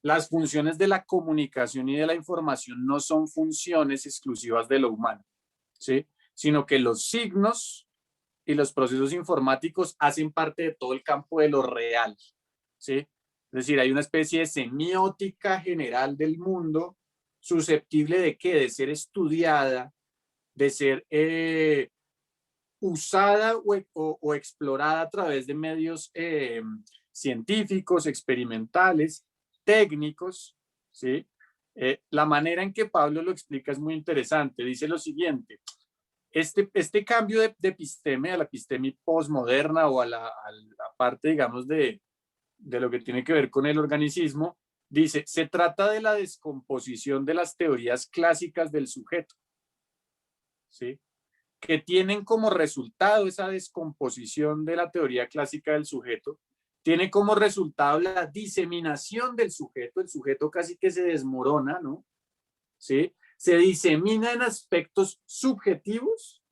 las funciones de la comunicación y de la información no son funciones exclusivas de lo humano, ¿sí? Sino que los signos y los procesos informáticos hacen parte de todo el campo de lo real, ¿sí? Es decir, hay una especie de semiótica general del mundo susceptible de ¿qué? De ser estudiada, de ser usada o explorada a través de medios científicos, experimentales, técnicos, ¿sí? La manera en que Pablo lo explica es muy interesante. Dice lo siguiente: este cambio de episteme a la episteme posmoderna o a la parte, digamos, de de lo que tiene que ver con el organicismo, dice, se trata de la descomposición de las teorías clásicas del sujeto, ¿sí? Que tienen como resultado esa descomposición de la teoría clásica del sujeto, tiene como resultado la diseminación del sujeto, el sujeto casi que se desmorona, ¿no? ¿Sí? Se disemina en aspectos subjetivos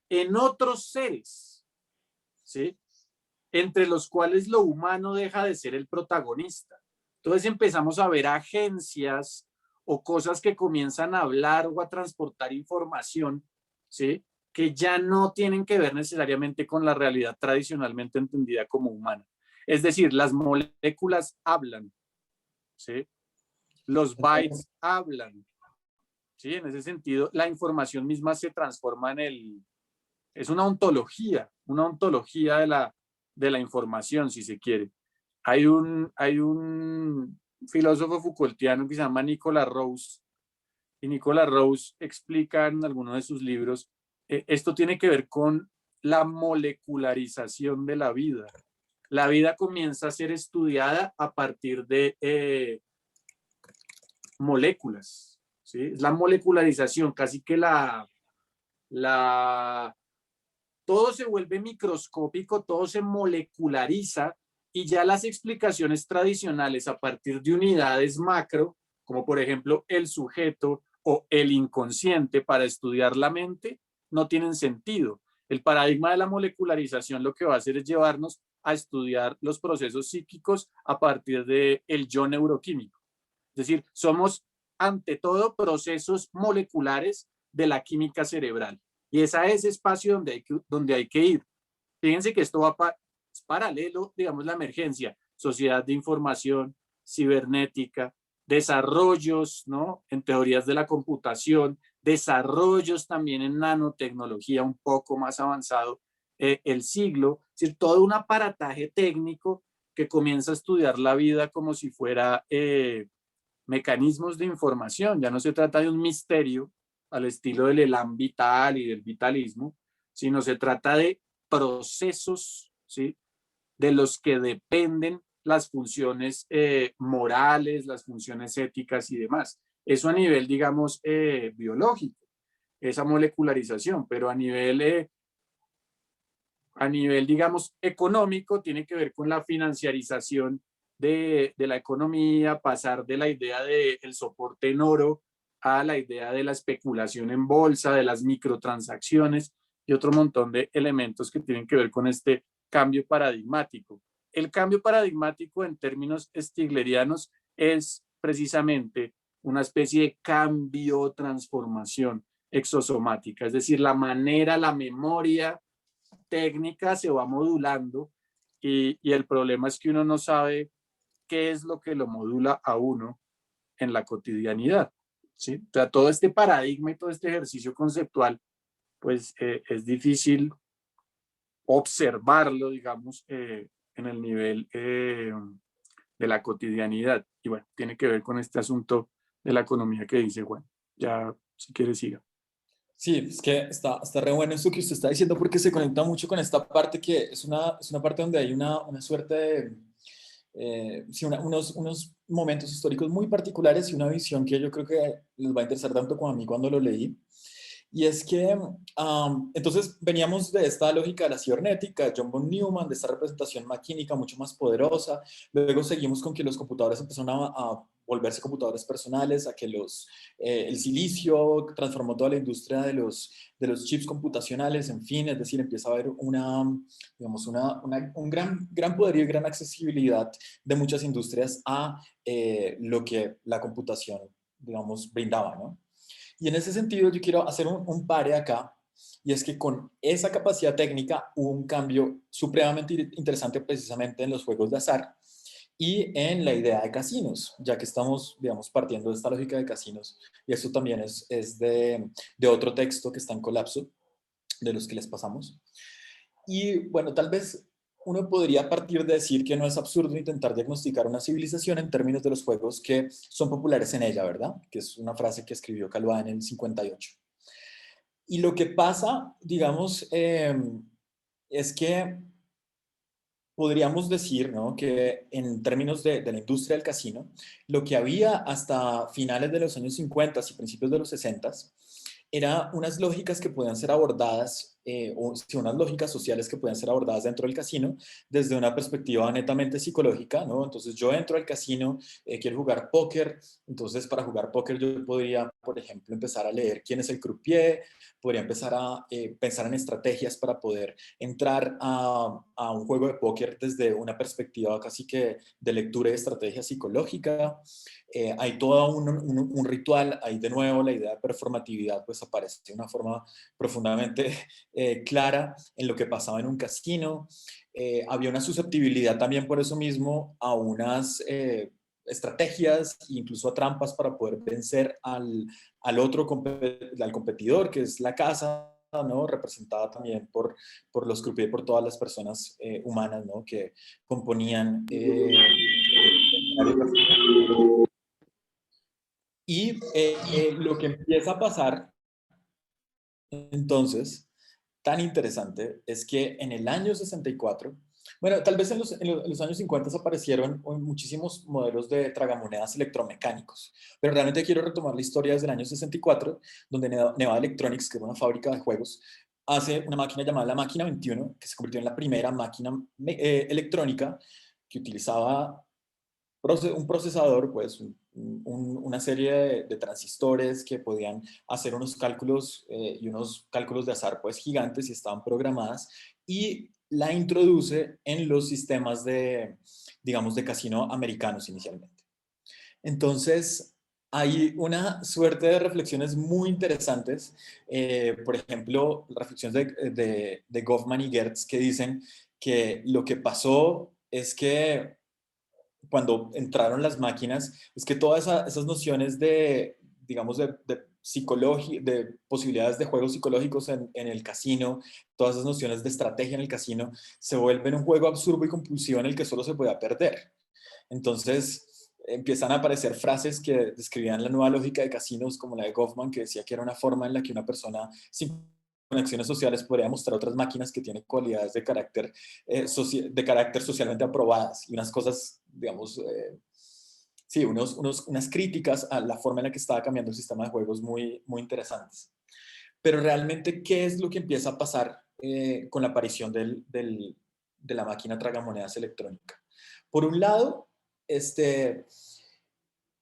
en otros seres, ¿sí? Entre los cuales lo humano deja de ser el protagonista. Entonces empezamos a ver agencias o cosas que comienzan a hablar o a transportar información, ¿sí? Que ya no tienen que ver necesariamente con la realidad tradicionalmente entendida como humana. Es decir, las moléculas hablan, ¿sí? Los bytes hablan, ¿sí? En ese sentido, la información misma se transforma en es una ontología de la información, si se quiere. Hay un filósofo Foucaultiano que se llama Nicolas Rose, y Nicolas Rose explica en alguno de sus libros, esto tiene que ver con la molecularización de la vida. La vida comienza a ser estudiada a partir de moléculas, ¿sí? Es la molecularización, casi que todo se vuelve microscópico, todo se moleculariza y ya las explicaciones tradicionales a partir de unidades macro, como por ejemplo el sujeto o el inconsciente para estudiar la mente, no tienen sentido. El paradigma de la molecularización lo que va a hacer es llevarnos a estudiar los procesos psíquicos a partir del yo neuroquímico. Es decir, somos ante todo procesos moleculares de la química cerebral. Y es a ese espacio donde hay que ir. Fíjense que esto es paralelo, digamos, la emergencia, sociedad de información, cibernética, desarrollos, ¿no? En teorías de la computación, desarrollos también en nanotecnología un poco más avanzado, el siglo, es decir, todo un aparataje técnico que comienza a estudiar la vida como si fuera mecanismos de información. Ya no se trata de un misterio al estilo del elan vital y del vitalismo, sino se trata de procesos, ¿sí? De los que dependen las funciones morales, las funciones éticas y demás. Eso a nivel, digamos, biológico, esa molecularización, pero a nivel, digamos, económico, tiene que ver con la financiarización de la economía, pasar de la idea del soporte en oro a la idea de la especulación en bolsa, de las microtransacciones y otro montón de elementos que tienen que ver con este cambio paradigmático. El cambio paradigmático en términos stiglerianos es precisamente una especie de cambio, transformación exosomática, es decir, la manera, la memoria técnica se va modulando y el problema es que uno no sabe qué es lo que lo modula a uno en la cotidianidad, ¿sí? O sea, todo este paradigma y todo este ejercicio conceptual, pues es difícil observarlo, digamos, en el nivel de la cotidianidad. Y bueno, tiene que ver con este asunto de la economía que dice, bueno, ya si quiere siga. Sí, es que está re bueno esto que usted está diciendo porque se conecta mucho con esta parte que es una parte donde hay una suerte de, sí, unos momentos históricos muy particulares y una visión que yo creo que les va a interesar tanto como a mí cuando lo leí. Y es que, entonces, veníamos de esta lógica de la cibernética, de John von Neumann, de esta representación maquínica mucho más poderosa. Luego seguimos con que los computadores empezaron a volverse computadores personales, a que el silicio transformó toda la industria de los chips computacionales, en fin, es decir, empieza a haber digamos, un gran poderío y gran accesibilidad de muchas industrias a lo que la computación, digamos, brindaba, ¿no? Y en ese sentido yo quiero hacer un pare acá, y es que con esa capacidad técnica hubo un cambio supremamente interesante precisamente en los juegos de azar y en la idea de casinos, ya que estamos, digamos, partiendo de esta lógica de casinos, y esto también es de otro texto que está en Colapso, de los que les pasamos. Y bueno, tal vez uno podría partir de decir que no es absurdo intentar diagnosticar una civilización en términos de los juegos que son populares en ella, ¿verdad? Que es una frase que escribió Calvá en el 58. Y lo que pasa, digamos, es que podríamos decir, ¿no?, que en términos de la industria del casino, lo que había hasta finales de los años 50 y principios de los 60 era unas lógicas que podían ser abordadas, o sí, unas lógicas sociales que podían ser abordadas dentro del casino desde una perspectiva netamente psicológica, ¿no? Entonces yo entro al casino, quiero jugar póker, entonces para jugar póker yo podría, por ejemplo, empezar a leer quién es el croupier, podría empezar a pensar en estrategias para poder entrar a un juego de póker desde una perspectiva casi que de lectura y estrategia psicológica. Hay todo un ritual, ahí de nuevo la idea de performatividad pues aparece de una forma profundamente clara en lo que pasaba en un casino. Había una susceptibilidad también por eso mismo a unas estrategias e incluso a trampas para poder vencer al otro al competidor, que es la casa, ¿no?, representada también por los croupiers, por todas las personas humanas, ¿no?, que componían el escenario casino. Y lo que empieza a pasar, entonces, tan interesante, es que en el año 64, bueno, tal vez en los años 50 aparecieron muchísimos modelos de tragamonedas electromecánicos, pero realmente quiero retomar la historia desde el año 64, donde Nevada Electronics, que era una fábrica de juegos, hace una máquina llamada la máquina 21, que se convirtió en la primera máquina electrónica que utilizaba un procesador, pues una serie de transistores que podían hacer unos cálculos y unos cálculos de azar pues gigantes y estaban programadas, y la introduce en los sistemas de, digamos, de casino americanos inicialmente. Entonces, hay una suerte de reflexiones muy interesantes, por ejemplo, reflexiones de Goffman y Gertz, que dicen que lo que pasó es que cuando entraron las máquinas, es que todas esas nociones de, digamos, de psicología, de posibilidades de juegos psicológicos en el casino, todas esas nociones de estrategia en el casino, se vuelven un juego absurdo y compulsivo en el que solo se pueda perder. Entonces, empiezan a aparecer frases que describían la nueva lógica de casinos, como la de Goffman, que decía que era una forma en la que una persona sin conexiones sociales podría mostrar a otras máquinas que tienen cualidades de carácter socialmente aprobadas y unas cosas, digamos, sí, unas críticas a la forma en la que estaba cambiando el sistema de juegos muy, muy interesantes. Pero realmente, ¿qué es lo que empieza a pasar con la aparición de la máquina tragamonedas electrónica? Por un lado,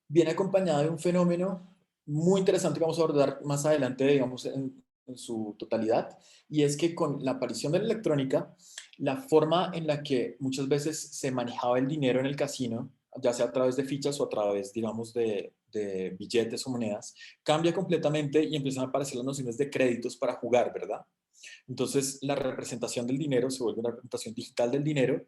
viene acompañado de un fenómeno muy interesante que vamos a abordar más adelante, digamos, en su totalidad, y es que con la aparición de la electrónica, la forma en la que muchas veces se manejaba el dinero en el casino, ya sea a través de fichas o a través, digamos, de billetes o monedas, cambia completamente y empiezan a aparecer las nociones de créditos para jugar, ¿verdad? Entonces, la representación del dinero se vuelve una representación digital del dinero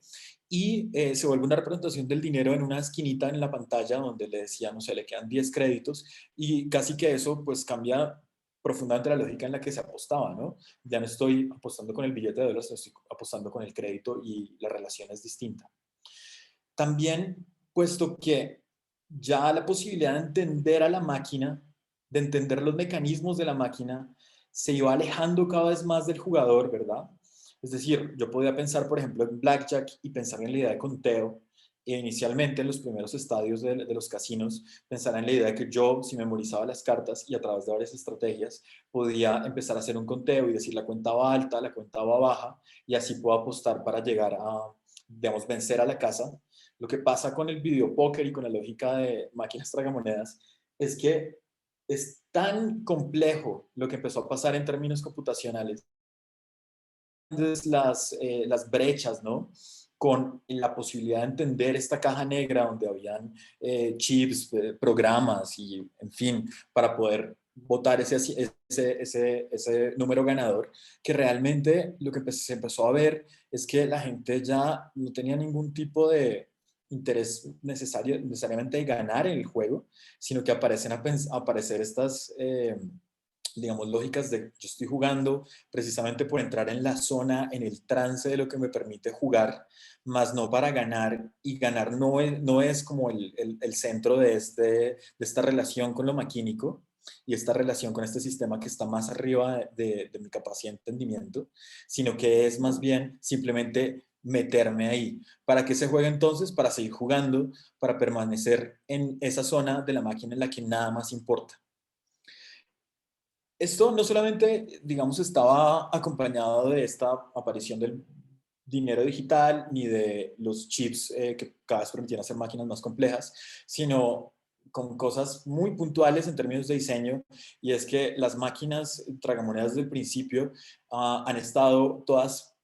y se vuelve una representación del dinero en una esquinita en la pantalla donde le decía, no sé, le quedan 10 créditos, y casi que eso pues cambia profundamente la lógica en la que se apostaba, ¿no? Ya no estoy apostando con el billete de dólares, estoy apostando con el crédito y la relación es distinta. También, puesto que ya la posibilidad de entender a la máquina, de entender los mecanismos de la máquina, se iba alejando cada vez más del jugador, ¿verdad? Es decir, yo podía pensar, por ejemplo, en Blackjack y pensar en la idea de conteo. E inicialmente, en los primeros estadios de los casinos, pensar en la idea de que yo, si memorizaba las cartas y a través de varias estrategias, podía empezar a hacer un conteo y decir la cuenta va alta, la cuenta va baja, y así puedo apostar para llegar a, digamos, vencer a la casa. Lo que pasa con el videopóker y con la lógica de máquinas tragamonedas es que es tan complejo lo que empezó a pasar en términos computacionales, las brechas, ¿no? Con la posibilidad de entender esta caja negra donde habían chips, programas y, en fin, para poder votar ese número ganador, que realmente lo que se empezó a ver es que la gente ya no tenía ningún tipo de interés necesariamente de ganar en el juego, sino que aparecen a aparecer estas, digamos, lógicas de yo estoy jugando precisamente por entrar en la zona, en el trance de lo que me permite jugar, más no para ganar, y ganar no es como el centro de esta relación con lo maquínico y esta relación con este sistema que está más arriba de mi capacidad de entendimiento, sino que es más bien simplemente meterme ahí. ¿Para qué se juega entonces? Para seguir jugando, para permanecer en esa zona de la máquina en la que nada más importa. Esto no solamente, digamos, estaba acompañado de esta aparición del dinero digital ni de los chips que cada vez permitían hacer máquinas más complejas, sino con cosas muy puntuales en términos de diseño, y es que las máquinas tragamonedas del principio han estado todas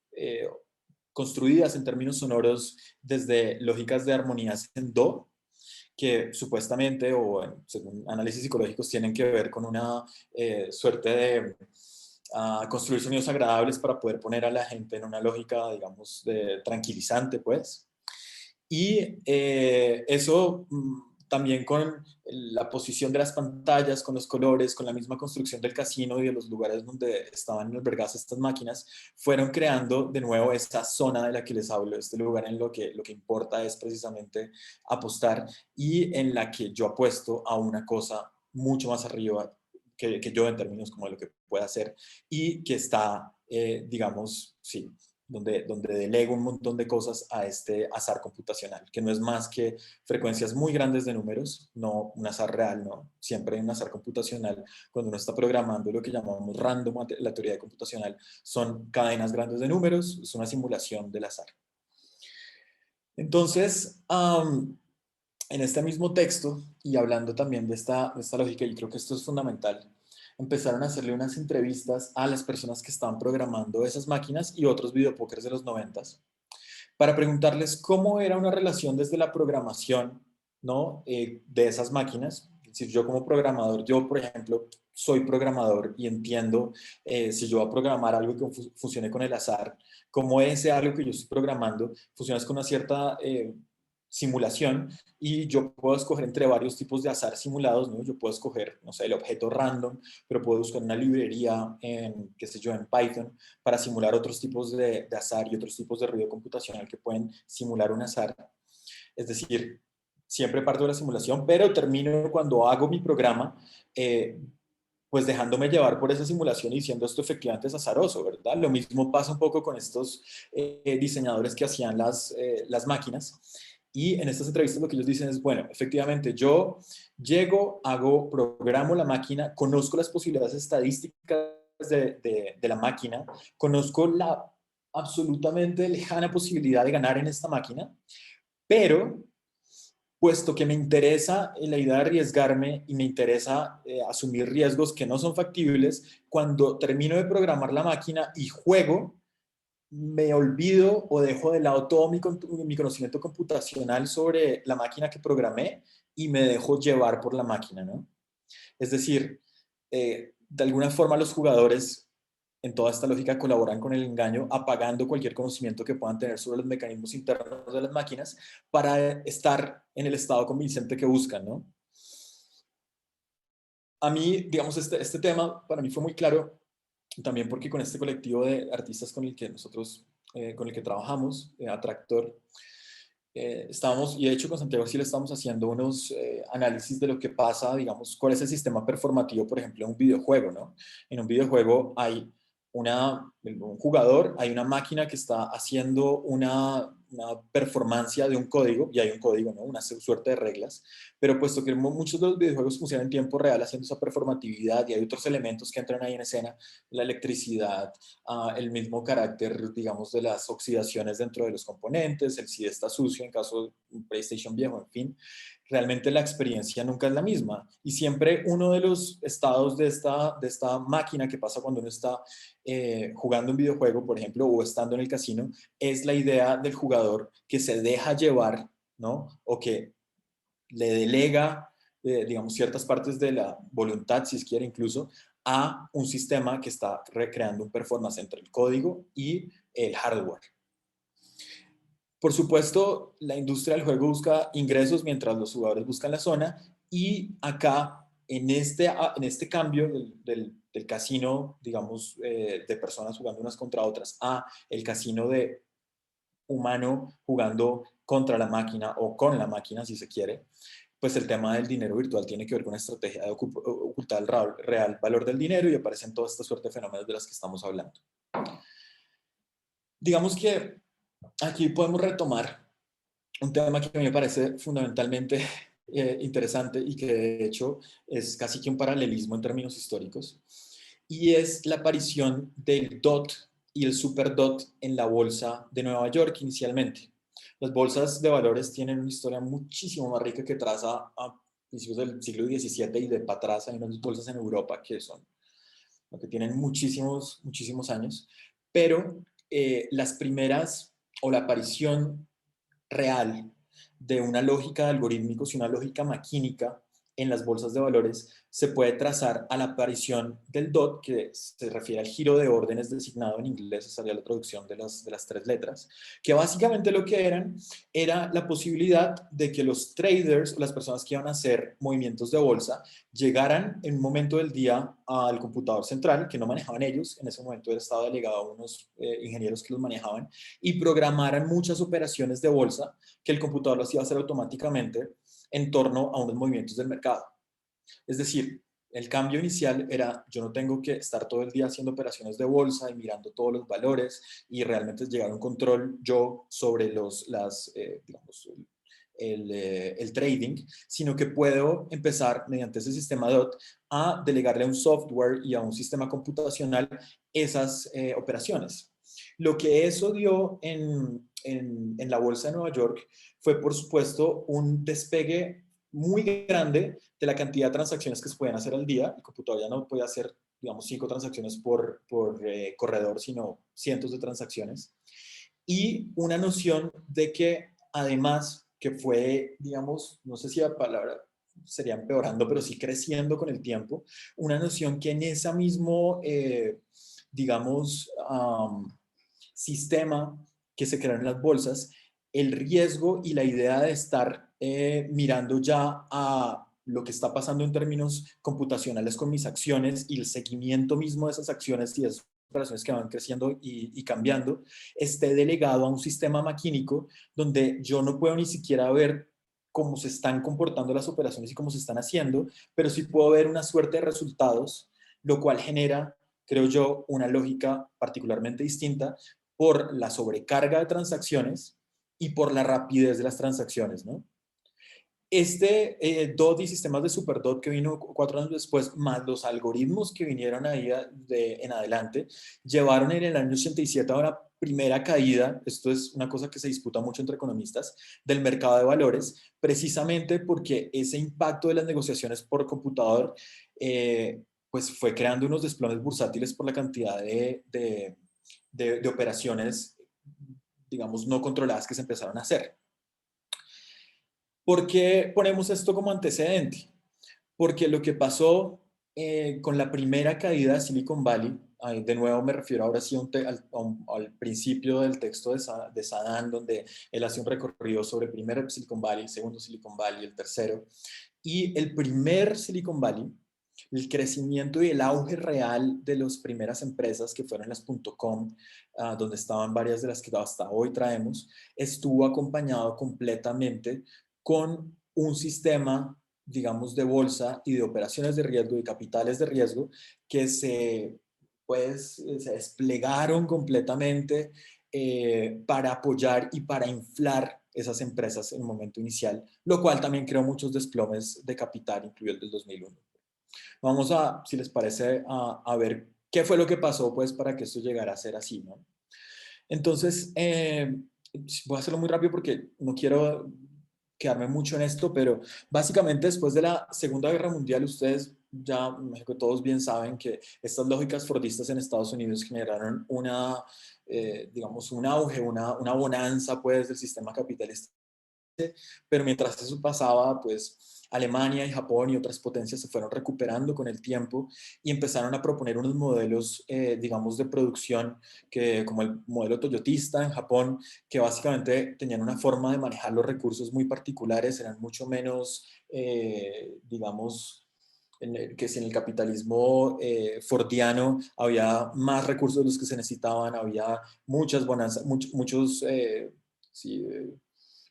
construidas en términos sonoros desde lógicas de armonías en do, que supuestamente, o según análisis psicológicos, tienen que ver con una suerte de construir sonidos agradables para poder poner a la gente en una lógica, digamos, tranquilizante, pues. Y eso también con la posición de las pantallas, con los colores, con la misma construcción del casino y de los lugares donde estaban albergadas estas máquinas, fueron creando de nuevo esta zona de la que les hablo, este lugar en lo que importa es precisamente apostar, y en la que yo apuesto a una cosa mucho más arriba que yo en términos como de lo que pueda hacer, y que está, digamos, sí, donde delego un montón de cosas a este azar computacional, que no es más que frecuencias muy grandes de números, no un azar real, no. Siempre hay un azar computacional. Cuando uno está programando lo que llamamos random, la teoría computacional, son cadenas grandes de números, es una simulación del azar. Entonces, en este mismo texto, y hablando también de esta lógica, y creo que esto es fundamental, empezaron a hacerle unas entrevistas a las personas que estaban programando esas máquinas y otros videopókers de los 90s, para preguntarles cómo era una relación desde la programación, ¿no? De esas máquinas. Es decir, yo como programador, yo por ejemplo soy programador y entiendo si yo voy a programar algo que funcione con el azar, cómo ese algo que yo estoy programando funciona con una cierta simulación, y yo puedo escoger entre varios tipos de azar simulados, ¿no? Yo puedo escoger, no sé, el objeto random, pero puedo buscar una librería en, qué sé yo, en Python para simular otros tipos de azar y otros tipos de ruido computacional que pueden simular un azar. Es decir, siempre parto de la simulación, pero termino cuando hago mi programa, pues dejándome llevar por esa simulación y diciendo esto efectivamente es azaroso, ¿verdad? Lo mismo pasa un poco con estos diseñadores que hacían las máquinas. Y en estas entrevistas lo que ellos dicen es, bueno, efectivamente yo llego, programo la máquina, conozco las posibilidades estadísticas de la máquina, conozco la absolutamente lejana posibilidad de ganar en esta máquina, pero puesto que me interesa la idea de arriesgarme y me interesa asumir riesgos que no son factibles, cuando termino de programar la máquina y juego, me olvido o dejo de lado todo mi conocimiento computacional sobre la máquina que programé y me dejo llevar por la máquina, ¿no? Es decir, de alguna forma los jugadores en toda esta lógica colaboran con el engaño, apagando cualquier conocimiento que puedan tener sobre los mecanismos internos de las máquinas para estar en el estado convincente que buscan, ¿no? A mí, digamos, este tema para mí fue muy claro, también porque con este colectivo de artistas con el que nosotros, con el que trabajamos, Atractor, estábamos, y de hecho con Santiago sí le estamos haciendo unos análisis de lo que pasa, digamos, cuál es el sistema performativo, por ejemplo, en un videojuego, ¿no? En un videojuego hay un jugador, hay una máquina que está haciendo una performancia de un código, y hay un código, ¿no? Una suerte de reglas, pero puesto que muchos de los videojuegos funcionan en tiempo real haciendo esa performatividad, y hay otros elementos que entran ahí en escena, la electricidad, el mismo carácter, digamos, de las oxidaciones dentro de los componentes, el si está sucio en caso de un PlayStation viejo, en fin, realmente la experiencia nunca es la misma. Y siempre uno de los estados de esta máquina que pasa cuando uno está jugando un videojuego, por ejemplo, o estando en el casino, es la idea del jugador que se deja llevar, ¿no? O que le delega, digamos, ciertas partes de la voluntad, si se quiere incluso, a un sistema que está recreando un performance entre el código y el hardware. Por supuesto, la industria del juego busca ingresos mientras los jugadores buscan la zona, y acá, en este cambio del casino, digamos, de personas jugando unas contra otras, a el casino de humano jugando contra la máquina o con la máquina, si se quiere, pues el tema del dinero virtual tiene que ver con una estrategia de ocultar el real valor del dinero, y aparecen toda esta suerte de fenómenos de las que estamos hablando. Digamos que aquí podemos retomar un tema que a mí me parece fundamentalmente interesante y que de hecho es casi que un paralelismo en términos históricos, y es la aparición del DOT y el Super DOT en la bolsa de Nueva York inicialmente. Las bolsas de valores tienen una historia muchísimo más rica que traza a principios del siglo XVII y de para atrás. Hay unas bolsas en Europa que son, que tienen muchísimos, muchísimos años, pero las primeras o la aparición real de una lógica de algorítmicos y una lógica maquínica en las bolsas de valores se puede trazar a la aparición del DOT, que se refiere al giro de órdenes designado en inglés, esa sería la traducción de las tres letras, que básicamente lo que eran era la posibilidad de que los traders o las personas que iban a hacer movimientos de bolsa llegaran en un momento del día al computador central, que no manejaban ellos, en ese momento estaba delegado a unos ingenieros que los manejaban, y programaran muchas operaciones de bolsa que el computador las iba a hacer automáticamente en torno a unos movimientos del mercado. Es decir, el cambio inicial era, yo no tengo que estar todo el día haciendo operaciones de bolsa y mirando todos los valores y realmente llegar a un control yo sobre digamos, el trading, sino que puedo empezar mediante ese sistema DOT a delegarle a un software y a un sistema computacional esas operaciones. Lo que eso dio en la bolsa de Nueva York fue, por supuesto, un despegue muy grande de la cantidad de transacciones que se pueden hacer al día. El computador ya no puede hacer, digamos, 5 transacciones por corredor, sino cientos de transacciones. Y una noción de que, además, que fue, digamos, no sé si la palabra sería empeorando, pero sí creciendo con el tiempo, una noción que en ese mismo, digamos, sistema que se crearon en las bolsas, el riesgo y la idea de estar mirando ya a lo que está pasando en términos computacionales con mis acciones y el seguimiento mismo de esas acciones y de esas operaciones que van creciendo y cambiando, esté delegado a un sistema maquínico donde yo no puedo ni siquiera ver cómo se están comportando las operaciones y cómo se están haciendo, pero sí puedo ver una suerte de resultados, lo cual genera, creo yo, una lógica particularmente distinta por la sobrecarga de transacciones y por la rapidez de las transacciones, ¿no? DOT y sistemas de SuperDOT que vino 4 años después, más los algoritmos que vinieron ahí en adelante, llevaron en el año 87 a una primera caída, esto es una cosa que se disputa mucho entre economistas, del mercado de valores, precisamente porque ese impacto de las negociaciones por computador pues fue creando unos desplomes bursátiles por la cantidad de operaciones, digamos, no controladas que se empezaron a hacer. ¿Por qué ponemos esto como antecedente? Porque lo que pasó con la primera caída de Silicon Valley, de nuevo me refiero ahora sí al principio del texto de Saddam, donde él hace un recorrido sobre el primer Silicon Valley, el segundo Silicon Valley, el tercero, y el primer Silicon Valley, el crecimiento y el auge real de las primeras empresas que fueron las .com, donde estaban varias de las que hasta hoy traemos, estuvo acompañado completamente con un sistema, digamos, de bolsa y de operaciones de riesgo y capitales de riesgo que se desplegaron completamente para apoyar y para inflar esas empresas en el momento inicial, lo cual también creó muchos desplomes de capital, incluido el del 2001. Vamos a, si les parece, a ver qué fue lo que pasó pues para que esto llegara a ser así, ¿no? Entonces, voy a hacerlo muy rápido porque no quiero quedarme mucho en esto, pero básicamente después de la Segunda Guerra Mundial, ustedes ya, que todos bien saben que estas lógicas fordistas en Estados Unidos generaron digamos, un auge, una bonanza pues del sistema capitalista, pero mientras eso pasaba, pues Alemania y Japón y otras potencias se fueron recuperando con el tiempo y empezaron a proponer unos modelos, digamos, de producción como el modelo toyotista en Japón, que básicamente tenían una forma de manejar los recursos muy particulares, eran mucho menos, digamos, que si en el capitalismo fordiano había más recursos de los que se necesitaban, había muchas bonanzas, muchos sí,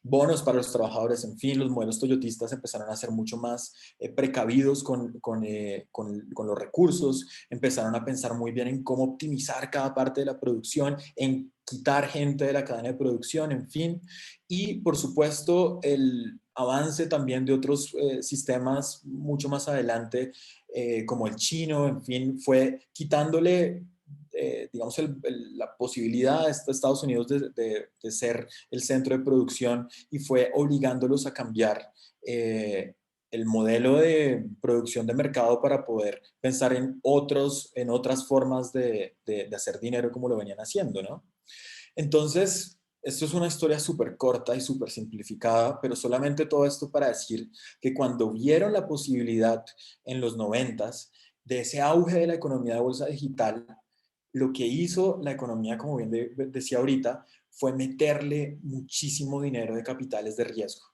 bonos para los trabajadores, en fin, los modelos toyotistas empezaron a ser mucho más precavidos con los recursos, empezaron a pensar muy bien en cómo optimizar cada parte de la producción, en quitar gente de la cadena de producción, en fin. Y por supuesto el avance también de otros sistemas mucho más adelante, como el chino, en fin, fue quitándole, digamos, la posibilidad de Estados Unidos de ser el centro de producción y fue obligándolos a cambiar el modelo de producción de mercado para poder pensar en otras formas de hacer dinero como lo venían haciendo, ¿no? Entonces, esto es una historia súper corta y súper simplificada, pero solamente todo esto para decir que cuando vieron la posibilidad en los noventas de ese auge de la economía de bolsa digital, lo que hizo la economía, como bien decía ahorita, fue meterle muchísimo dinero de capitales de riesgo,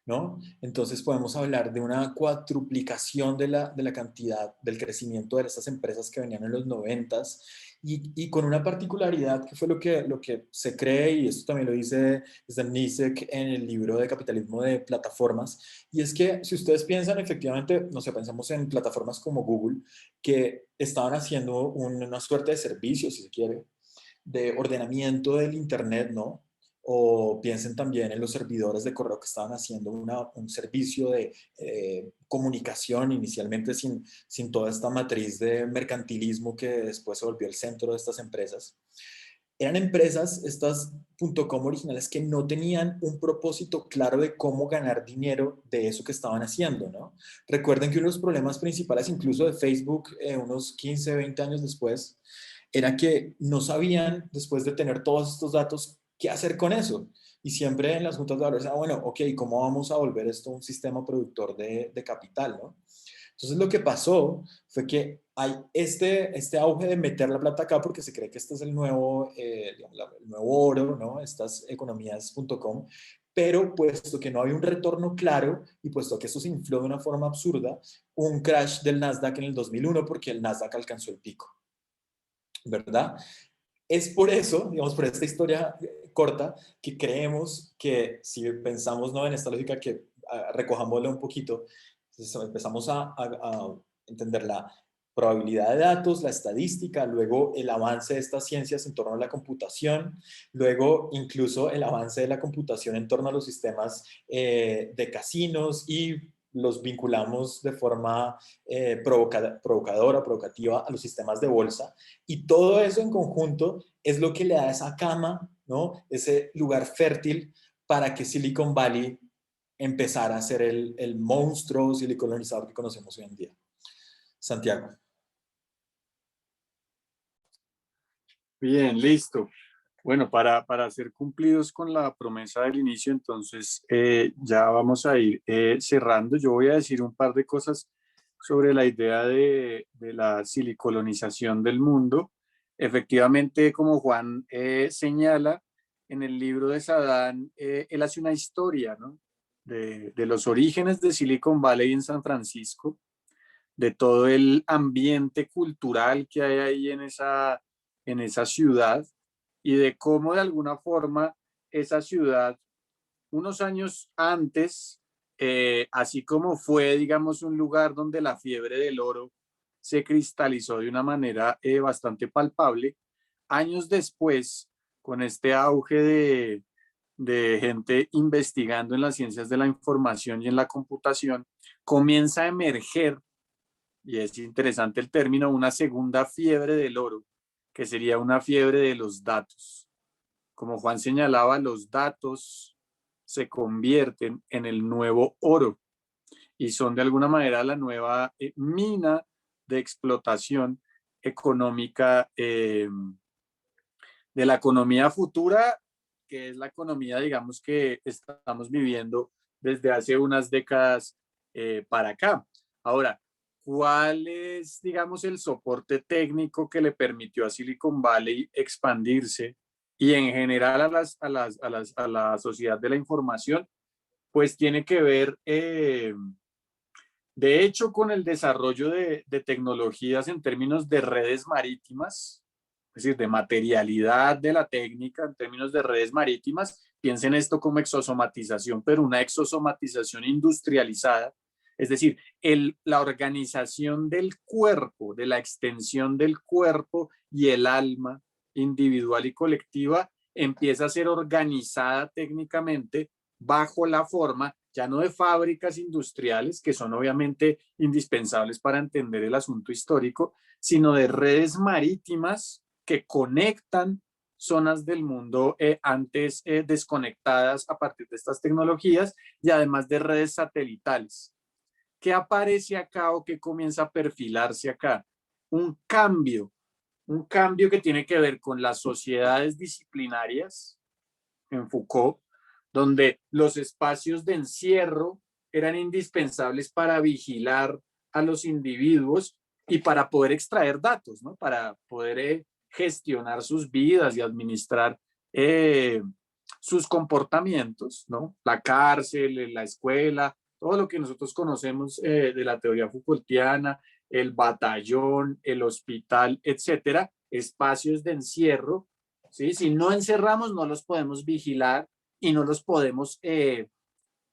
¿no? Entonces podemos hablar de una cuadruplicación de la cantidad del crecimiento de estas empresas que venían en los noventas y con una particularidad que fue lo que se cree, y esto también lo dice Zdeněk en el libro de Capitalismo de Plataformas, y es que si ustedes piensan efectivamente, no sé, pensamos en plataformas como Google, que estaban haciendo una suerte de servicio, si se quiere, de ordenamiento del Internet, ¿no? O piensen también en los servidores de correo que estaban haciendo un servicio de comunicación inicialmente sin toda esta matriz de mercantilismo que después se volvió el centro de estas empresas. Eran empresas, estas .com originales, que no tenían un propósito claro de cómo ganar dinero de eso que estaban haciendo, ¿no? Recuerden que uno de los problemas principales, incluso de Facebook, unos 15, 20 años después, era que no sabían, después de tener todos estos datos, qué hacer con eso. Y siempre en las juntas de valores, bueno, ok, ¿cómo vamos a volver esto un sistema productor de capital, ¿no? Entonces lo que pasó fue que hay este auge de meter la plata acá porque se cree que este es el nuevo, digamos, el nuevo oro, ¿no? Estas economías.com, pero puesto que no había un retorno claro y puesto que esto se infló de una forma absurda, un crash del Nasdaq en el 2001 porque el Nasdaq alcanzó el pico, ¿verdad? Es por eso, digamos, por esta historia corta, que creemos que si pensamos, ¿no?, en esta lógica que recojámosla un poquito, entonces empezamos a entender la probabilidad de datos, la estadística, luego el avance de estas ciencias en torno a la computación, luego incluso el avance de la computación en torno a los sistemas de casinos y los vinculamos de forma provocadora, provocativa a los sistemas de bolsa. Y todo eso en conjunto es lo que le da esa cama, ¿no? Ese lugar fértil para que Silicon Valley empezara a ser el monstruo siliconizador que conocemos hoy en día. Santiago. Bien, listo. Bueno, para ser cumplidos con la promesa del inicio, entonces ya vamos a ir cerrando. Yo voy a decir un par de cosas sobre la idea de la silicolonización del mundo. Efectivamente, como Juan señala, en el libro de Saddam, él hace una historia, ¿no?, de los orígenes de Silicon Valley en San Francisco, de todo el ambiente cultural que hay ahí en esa ciudad y de cómo de alguna forma esa ciudad unos años antes, así como fue, digamos, un lugar donde la fiebre del oro se cristalizó de una manera bastante palpable, años después, con este auge de gente investigando en las ciencias de la información y en la computación, comienza a emerger, y es interesante el término, una segunda fiebre del oro, que sería una fiebre de los datos. Como Juan señalaba, los datos se convierten en el nuevo oro y son de alguna manera la nueva mina de explotación económica de la economía futura, que es la economía, digamos, que estamos viviendo desde hace unas décadas para acá. Ahora, ¿cuál es, digamos, el soporte técnico que le permitió a Silicon Valley expandirse y en general a la sociedad de la información? Pues tiene que ver, de hecho, con el desarrollo de tecnologías en términos de redes marítimas, es decir, de materialidad de la técnica en términos de redes marítimas. Piensen esto como exosomatización, pero una exosomatización industrializada, es decir, la organización del cuerpo, de la extensión del cuerpo y el alma individual y colectiva empieza a ser organizada técnicamente bajo la forma ya no de fábricas industriales, que son obviamente indispensables para entender el asunto histórico, sino de redes marítimas que conectan zonas del mundo antes desconectadas a partir de estas tecnologías, y además de redes satelitales. ¿Qué aparece acá o qué comienza a perfilarse acá? Un cambio que tiene que ver con las sociedades disciplinarias en Foucault, donde los espacios de encierro eran indispensables para vigilar a los individuos y para poder extraer datos, ¿no? Para poder gestionar sus vidas y administrar sus comportamientos, ¿no? La cárcel, la escuela, todo lo que nosotros conocemos de la teoría Foucaultiana, el batallón, el hospital, etcétera, espacios de encierro, ¿sí? Si no encerramos, no los podemos vigilar y no los podemos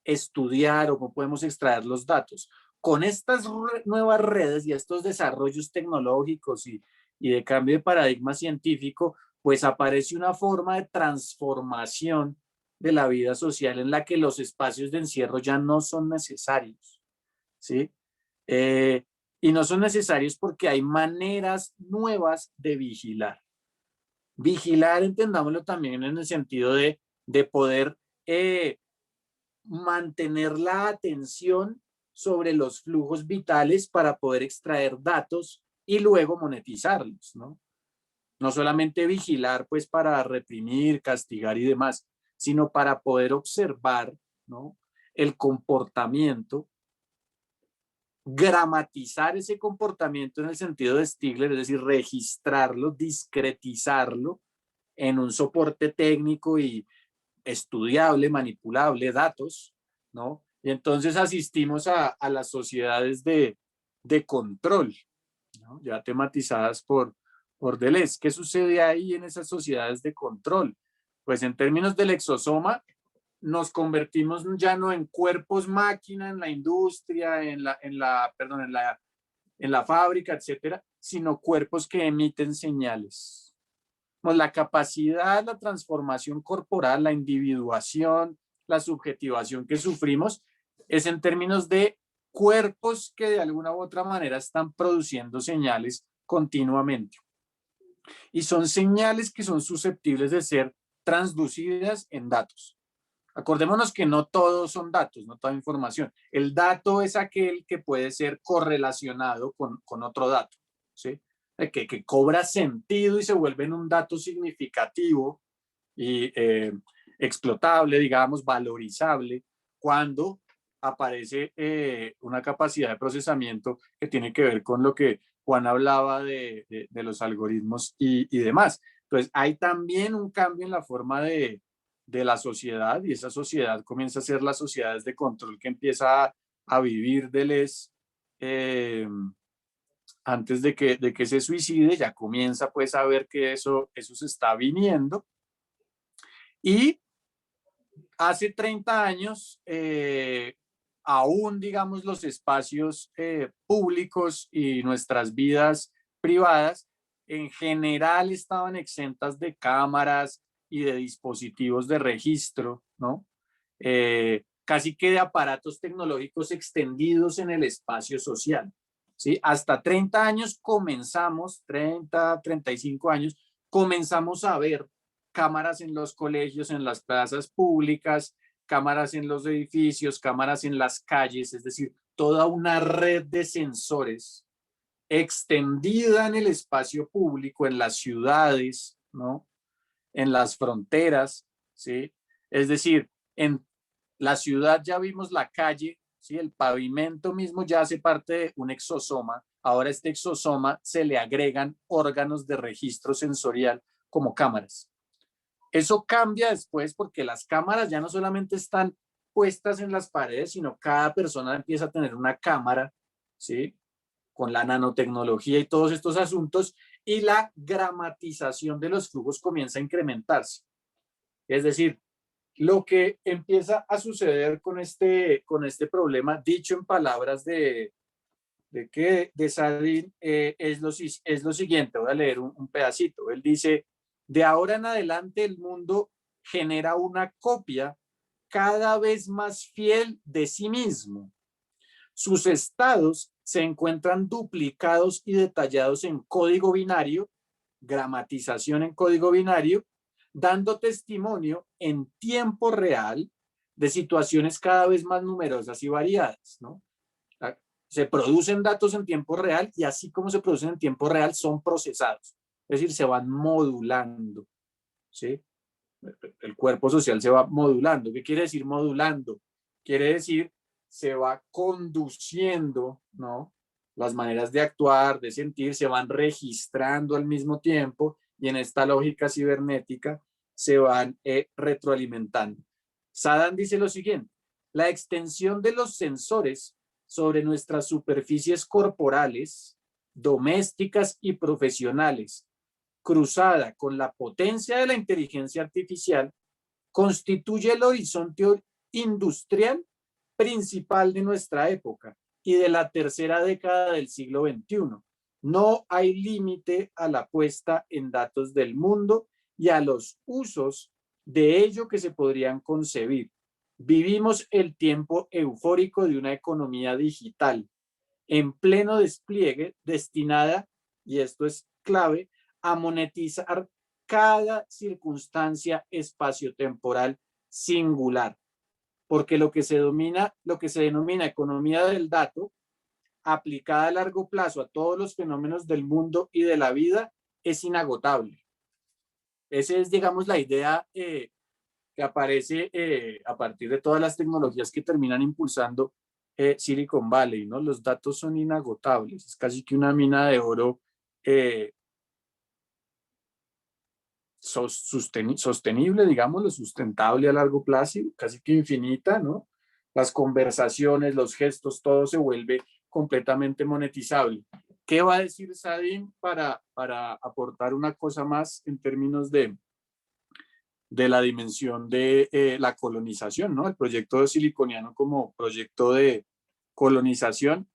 estudiar o no podemos extraer los datos. Con estas nuevas redes y estos desarrollos tecnológicos y de cambio de paradigma científico, pues aparece una forma de transformación de la vida social en la que los espacios de encierro ya no son necesarios, ¿sí? Y no son necesarios porque hay maneras nuevas de vigilar. Vigilar, entendámoslo también en el sentido de poder mantener la atención sobre los flujos vitales para poder extraer datos y luego monetizarlos, ¿no? No solamente vigilar pues para reprimir, castigar y demás, sino para poder observar, ¿no?, el comportamiento, gramatizar ese comportamiento en el sentido de Stigler, es decir, registrarlo, discretizarlo en un soporte técnico y estudiable, manipulable, datos, ¿no? Y entonces asistimos a las sociedades de control, ¿no?, ya tematizadas por Deleuze. ¿Qué sucede ahí en esas sociedades de control? Pues en términos del exosoma, nos convertimos ya no en cuerpos máquina en la industria, en la fábrica, etcétera, sino cuerpos que emiten señales. La capacidad, la transformación corporal, la individuación, la subjetivación que sufrimos es en términos de cuerpos que de alguna u otra manera están produciendo señales continuamente. Y son señales que son susceptibles de ser transducidas en datos. Acordémonos que no todos son datos, no toda información. El dato es aquel que puede ser correlacionado con otro dato, ¿sí? Que cobra sentido y se vuelve en un dato significativo y explotable, digamos, valorizable, cuando aparece una capacidad de procesamiento que tiene que ver con lo que Juan hablaba de los algoritmos y demás. Entonces, hay también un cambio en la forma de la sociedad, y esa sociedad comienza a ser las sociedades de control que empieza a vivir Deleuze antes de que se suicide. Ya comienza pues a ver que eso se está viniendo. Y hace 30 años, aún digamos los espacios públicos y nuestras vidas privadas en general estaban exentas de cámaras y de dispositivos de registro, ¿no? Casi que de aparatos tecnológicos extendidos en el espacio social, ¿sí? Hasta 30 años comenzamos, 30, 35 años, comenzamos a ver cámaras en los colegios, en las plazas públicas, cámaras en los edificios, cámaras en las calles, es decir, toda una red de sensores extendida en el espacio público, en las ciudades, ¿no?, en las fronteras, ¿sí? Es decir, en la ciudad ya vimos la calle, ¿sí? El pavimento mismo ya hace parte de un exosoma. Ahora a este exosoma se le agregan órganos de registro sensorial como cámaras. Eso cambia después porque las cámaras ya no solamente están puestas en las paredes, sino cada persona empieza a tener una cámara, ¿sí?, con la nanotecnología y todos estos asuntos, y la gramatización de los flujos comienza a incrementarse. Es decir, lo que empieza a suceder con este problema, dicho en palabras de Sarin, es lo siguiente. Voy a leer un pedacito. Él dice: De ahora en adelante el mundo genera una copia cada vez más fiel de sí mismo. Sus estados se encuentran duplicados y detallados en código binario, gramatización en código binario, dando testimonio en tiempo real de situaciones cada vez más numerosas y variadas, ¿no? Se producen datos en tiempo real y así como se producen en tiempo real son procesados, es decir, se van modulando, ¿sí? El cuerpo social se va modulando. ¿Qué quiere decir modulando? Quiere decir se va conduciendo, ¿no? Las maneras de actuar, de sentir, se van registrando al mismo tiempo y en esta lógica cibernética se van retroalimentando. Saddam dice lo siguiente: la extensión de los sensores sobre nuestras superficies corporales, domésticas y profesionales, cruzada con la potencia de la inteligencia artificial, constituye el horizonte industrial principal de nuestra época y de la tercera década del siglo XXI. No hay límite a la puesta en datos del mundo y a los usos de ello que se podrían concebir. Vivimos el tiempo eufórico de una economía digital en pleno despliegue, destinada, y esto es clave, a monetizar cada circunstancia espaciotemporal singular. Porque lo que se denomina economía del dato, aplicada a largo plazo a todos los fenómenos del mundo y de la vida, es inagotable. Esa es, digamos, la idea que aparece a partir de todas las tecnologías que terminan impulsando Silicon Valley, ¿no? Los datos son inagotables, es casi que una mina de oro sostenible, digámoslo, sustentable a largo plazo, casi que infinita, ¿no? Las conversaciones, los gestos, todo se vuelve completamente monetizable. ¿Qué va a decir Sadim para aportar una cosa más en términos de la dimensión de la colonización, ¿no? El proyecto siliconiano como proyecto de colonización?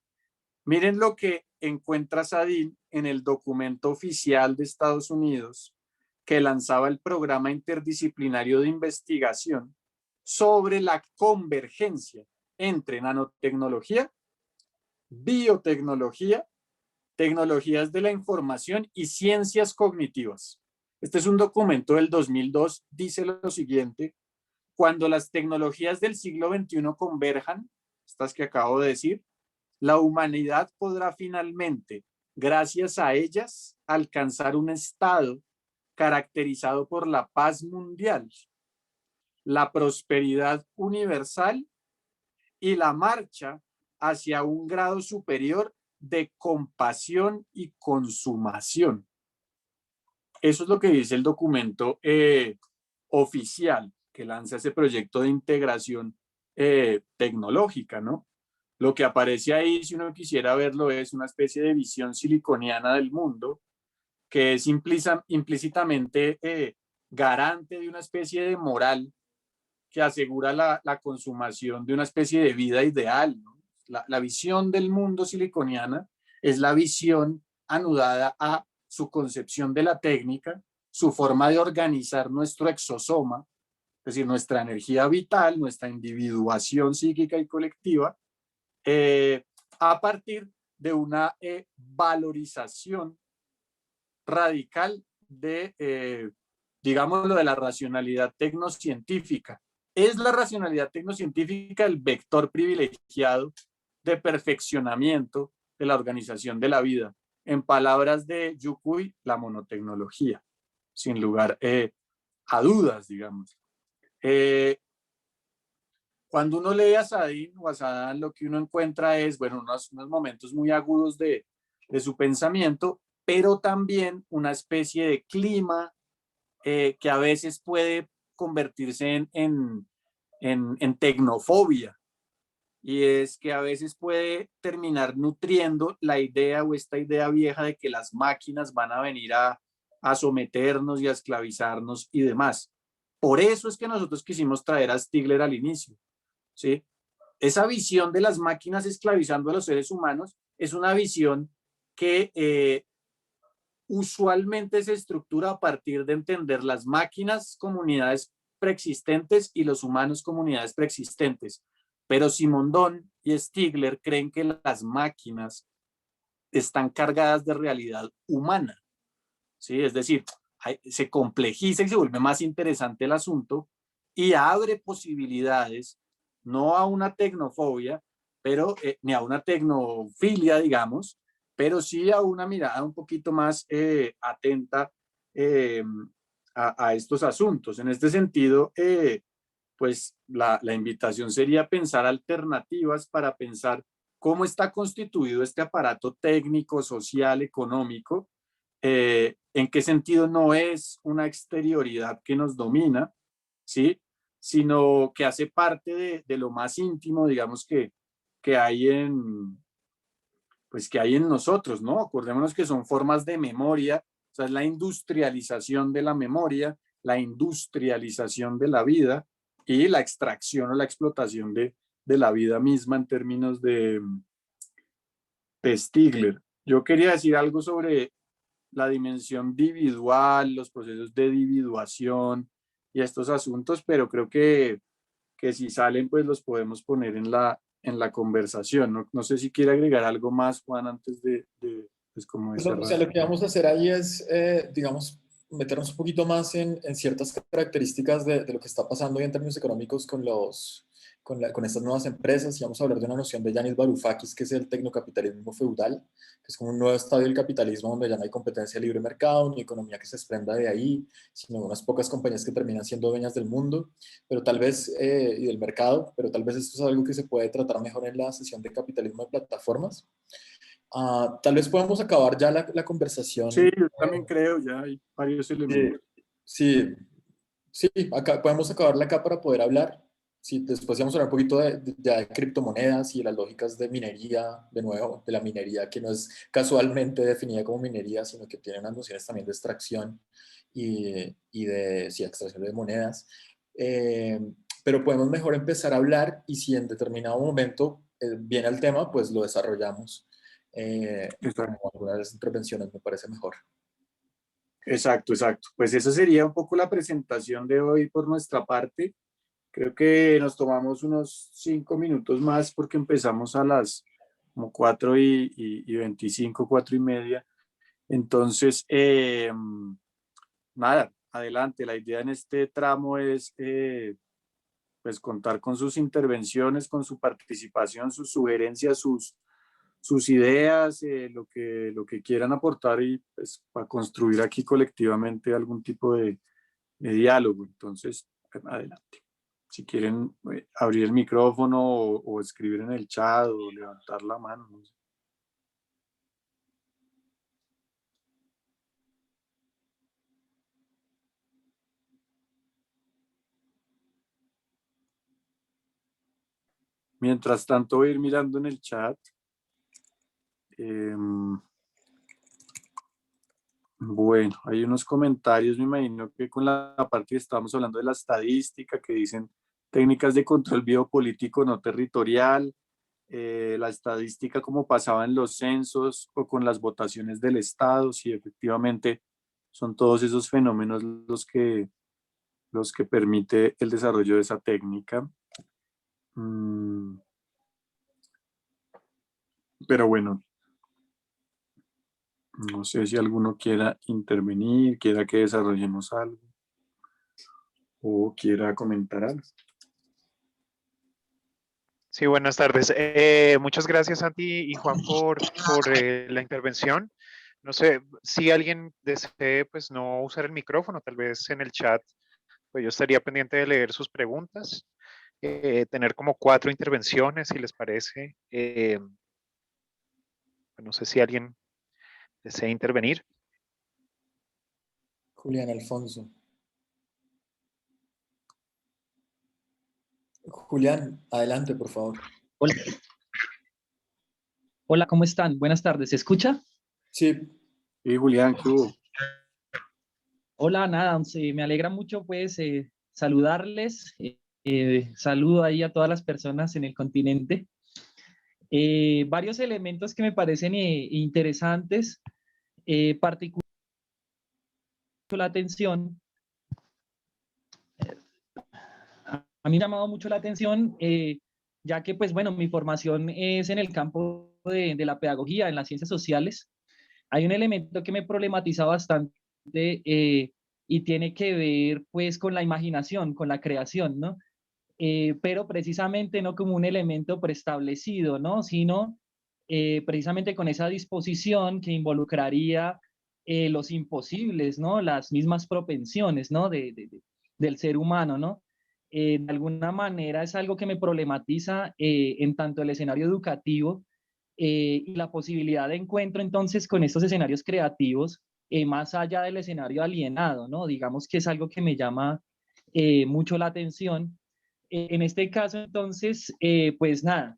Miren lo que encuentra Sadim en el documento oficial de Estados Unidos que lanzaba el programa interdisciplinario de investigación sobre la convergencia entre nanotecnología, biotecnología, tecnologías de la información y ciencias cognitivas. Este es un documento del 2002, dice lo siguiente: cuando las tecnologías del siglo XXI converjan, estas que acabo de decir, la humanidad podrá finalmente, gracias a ellas, alcanzar un estado caracterizado por la paz mundial, la prosperidad universal y la marcha hacia un grado superior de compasión y consumación. Eso es lo que dice el documento oficial que lanza ese proyecto de integración tecnológica, ¿no? Lo que aparece ahí, si uno quisiera verlo, es una especie de visión siliconiana del mundo que es implícitamente garante de una especie de moral que asegura la consumación de una especie de vida ideal, ¿no? La visión del mundo siliconiana es la visión anudada a su concepción de la técnica, su forma de organizar nuestro exosoma, es decir, nuestra energía vital, nuestra individuación psíquica y colectiva, a partir de una valorización radical de, digámoslo, de la racionalidad tecnocientífica. Es la racionalidad tecnocientífica el vector privilegiado de perfeccionamiento de la organización de la vida. En palabras de Yukui, la monotecnología, sin lugar a dudas, digamos. Cuando uno lee a Sadim o a Saddam, lo que uno encuentra es, bueno, unos momentos muy agudos de su pensamiento, pero también una especie de clima que a veces puede convertirse en tecnofobia. Y es que a veces puede terminar nutriendo la idea o esta idea vieja de que las máquinas van a venir a someternos y a esclavizarnos y demás. Por eso es que nosotros quisimos traer a Stigler al inicio, ¿sí? Esa visión de las máquinas esclavizando a los seres humanos es una visión que usualmente se estructura a partir de entender las máquinas, comunidades preexistentes y los humanos, comunidades preexistentes. Pero Simondon y Stigler creen que las máquinas están cargadas de realidad humana, ¿sí? Es decir, se complejiza y se vuelve más interesante el asunto y abre posibilidades, no a una tecnofobia, pero ni a una tecnofilia, digamos, pero sí a una mirada un poquito más atenta eh, a estos asuntos. En este sentido, pues la invitación sería pensar alternativas para pensar cómo está constituido este aparato técnico, social, económico, en qué sentido no es una exterioridad que nos domina, ¿sí? Sino que hace parte de lo más íntimo, digamos, que hay pues que hay en nosotros, ¿no? Acordémonos que son formas de memoria, o sea, es la industrialización de la memoria, la industrialización de la vida y la extracción o la explotación de la vida misma en términos de Stigler. Yo quería decir algo sobre la dimensión individual, los procesos de individuación y estos asuntos, pero creo que si salen, pues los podemos poner en la conversación. No, no sé si quiere agregar algo más, Juan, antes pues como de O sea, cerrar. lo que vamos a hacer ahí es, digamos, meternos un poquito más en ciertas características de lo que está pasando hoy en términos económicos con estas nuevas empresas, y vamos a hablar de una noción de Yanis Varoufakis, que es el tecnocapitalismo feudal, que es como un nuevo estadio del capitalismo donde ya no hay competencia de libre mercado, ni economía que se desprenda de ahí, sino unas pocas compañías que terminan siendo dueñas del mundo, pero tal vez, y del mercado, pero tal vez esto es algo que se puede tratar mejor en la sesión de capitalismo de plataformas. Tal vez podamos acabar ya la Sí, conversación. yo también creo, ya hay varios eh, elementos. sí, sí, acá, podemos acabarla acá para poder hablar. Sí, después vamos a hablar un poquito ya de criptomonedas y las lógicas de minería, de nuevo, de la minería que no es casualmente definida como minería, sino que tiene unas nociones también de extracción y de, sí, extracción de monedas. Eh, pero podemos mejor empezar a hablar y si en determinado momento viene el tema, pues lo desarrollamos como Exacto, algunas de las intervenciones, me parece mejor. exacto, exacto. Pues esa sería un poco la presentación de hoy por nuestra parte. Creo que nos tomamos unos 5 minutos más porque empezamos a las como 4:25, 4:30. Entonces, nada, adelante. La idea en este tramo es pues contar con sus intervenciones, con su participación, sus sugerencias, sus ideas, lo que quieran aportar y pues para construir aquí colectivamente algún tipo de diálogo. Entonces, adelante. Si quieren abrir el micrófono o escribir en el chat o levantar la mano. No sé. Mientras tanto, voy a ir mirando en el chat. Bueno, hay unos comentarios, me imagino que con la parte que estábamos hablando de la estadística, que dicen técnicas de control biopolítico no territorial, la estadística como pasaba en los censos o con las votaciones del Estado, si efectivamente son todos esos fenómenos los que permite el desarrollo de esa técnica. Pero bueno, no sé si alguno quiera intervenir, quiera que desarrollemos algo o quiera comentar algo. Sí, buenas tardes. Muchas gracias, Santi y Juan, por la intervención. No sé si alguien desee pues no usar el micrófono, tal vez en el chat, pues yo estaría pendiente de leer sus preguntas, tener como 4 intervenciones, si les parece. No sé si alguien desea intervenir. Julián Alfonso. Julián, adelante, por favor. Hola, hola, ¿cómo están? Buenas tardes, ¿se escucha? Sí, Y Julián, ¿qué hubo? Hola, nada, me alegra mucho pues saludarles. Saludo ahí a todas las personas en el continente. Varios elementos que me parecen interesantes, particularmente la atención. A mí me ha llamado mucho la atención, ya que, pues bueno, mi formación es en el campo de la pedagogía, en las ciencias sociales. Hay un elemento que me problematiza bastante y tiene que ver, pues, con la imaginación, con la creación, ¿no? Pero precisamente no como un elemento preestablecido, ¿no? Sino precisamente con esa disposición que involucraría los imposibles, ¿no? Las mismas propensiones, ¿no? Del ser humano, ¿no? De alguna manera es algo que me problematiza en tanto el escenario educativo y la posibilidad de encuentro entonces con estos escenarios creativos más allá del escenario alienado, ¿no? Digamos que es algo que me llama mucho la atención. En este caso, entonces, pues nada,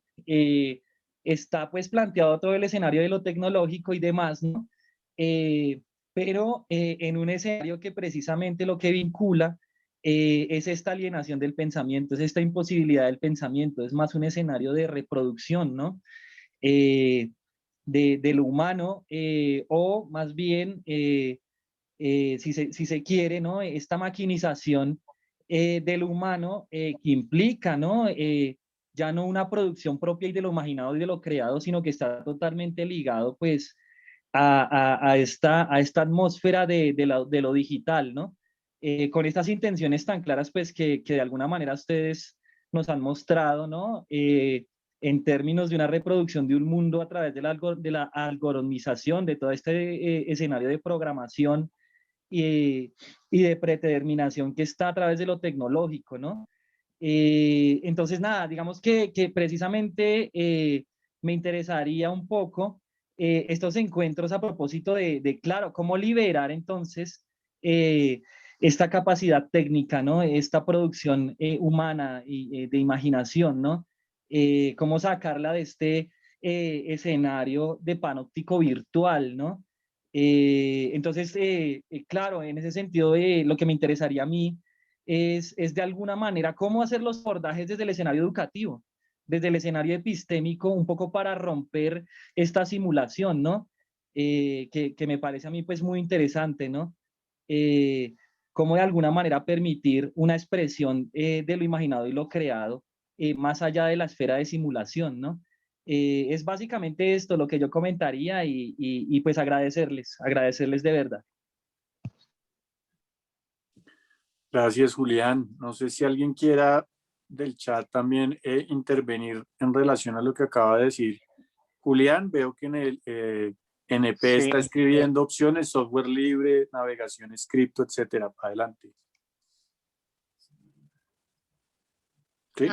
está pues planteado todo el escenario de lo tecnológico y demás, ¿no? Pero en un escenario que precisamente lo que vincula es esta alienación del pensamiento, es esta imposibilidad del pensamiento, es más un escenario de reproducción, ¿no? De lo humano, o más bien, si se quiere, ¿no? Esta maquinización del humano que implica, ¿no? Ya no una producción propia y de lo imaginado y de lo creado, sino que está totalmente ligado, pues, a esta atmósfera de lo digital, ¿no? Con estas intenciones tan claras, pues, que de alguna manera ustedes nos han mostrado, ¿no? En términos de una reproducción de un mundo a través de la algoritmización de todo este escenario de programación y de predeterminación que está a través de lo tecnológico, ¿no? Entonces, nada, digamos que precisamente me interesaría un poco estos encuentros a propósito claro, cómo liberar entonces esta capacidad técnica, ¿no? Esta producción humana y de imaginación, ¿no? Cómo sacarla de este escenario de panóptico virtual, ¿no? Entonces, claro, en ese sentido, lo que me interesaría a mí es de alguna manera cómo hacer los abordajes desde el escenario educativo, desde el escenario epistémico, un poco para romper esta simulación, ¿no? Que me parece a mí pues muy interesante, ¿no? Cómo de alguna manera permitir una expresión de lo imaginado y lo creado más allá de la esfera de simulación, ¿no? Es básicamente esto lo que yo comentaría y pues agradecerles de verdad. Gracias, Julián. No sé si alguien quiera del chat también intervenir en relación a lo que acaba de decir Julián. Veo que en el NP Sí, está escribiendo opciones, software libre, navegación, cripto, etcétera. Adelante. ¿Sí?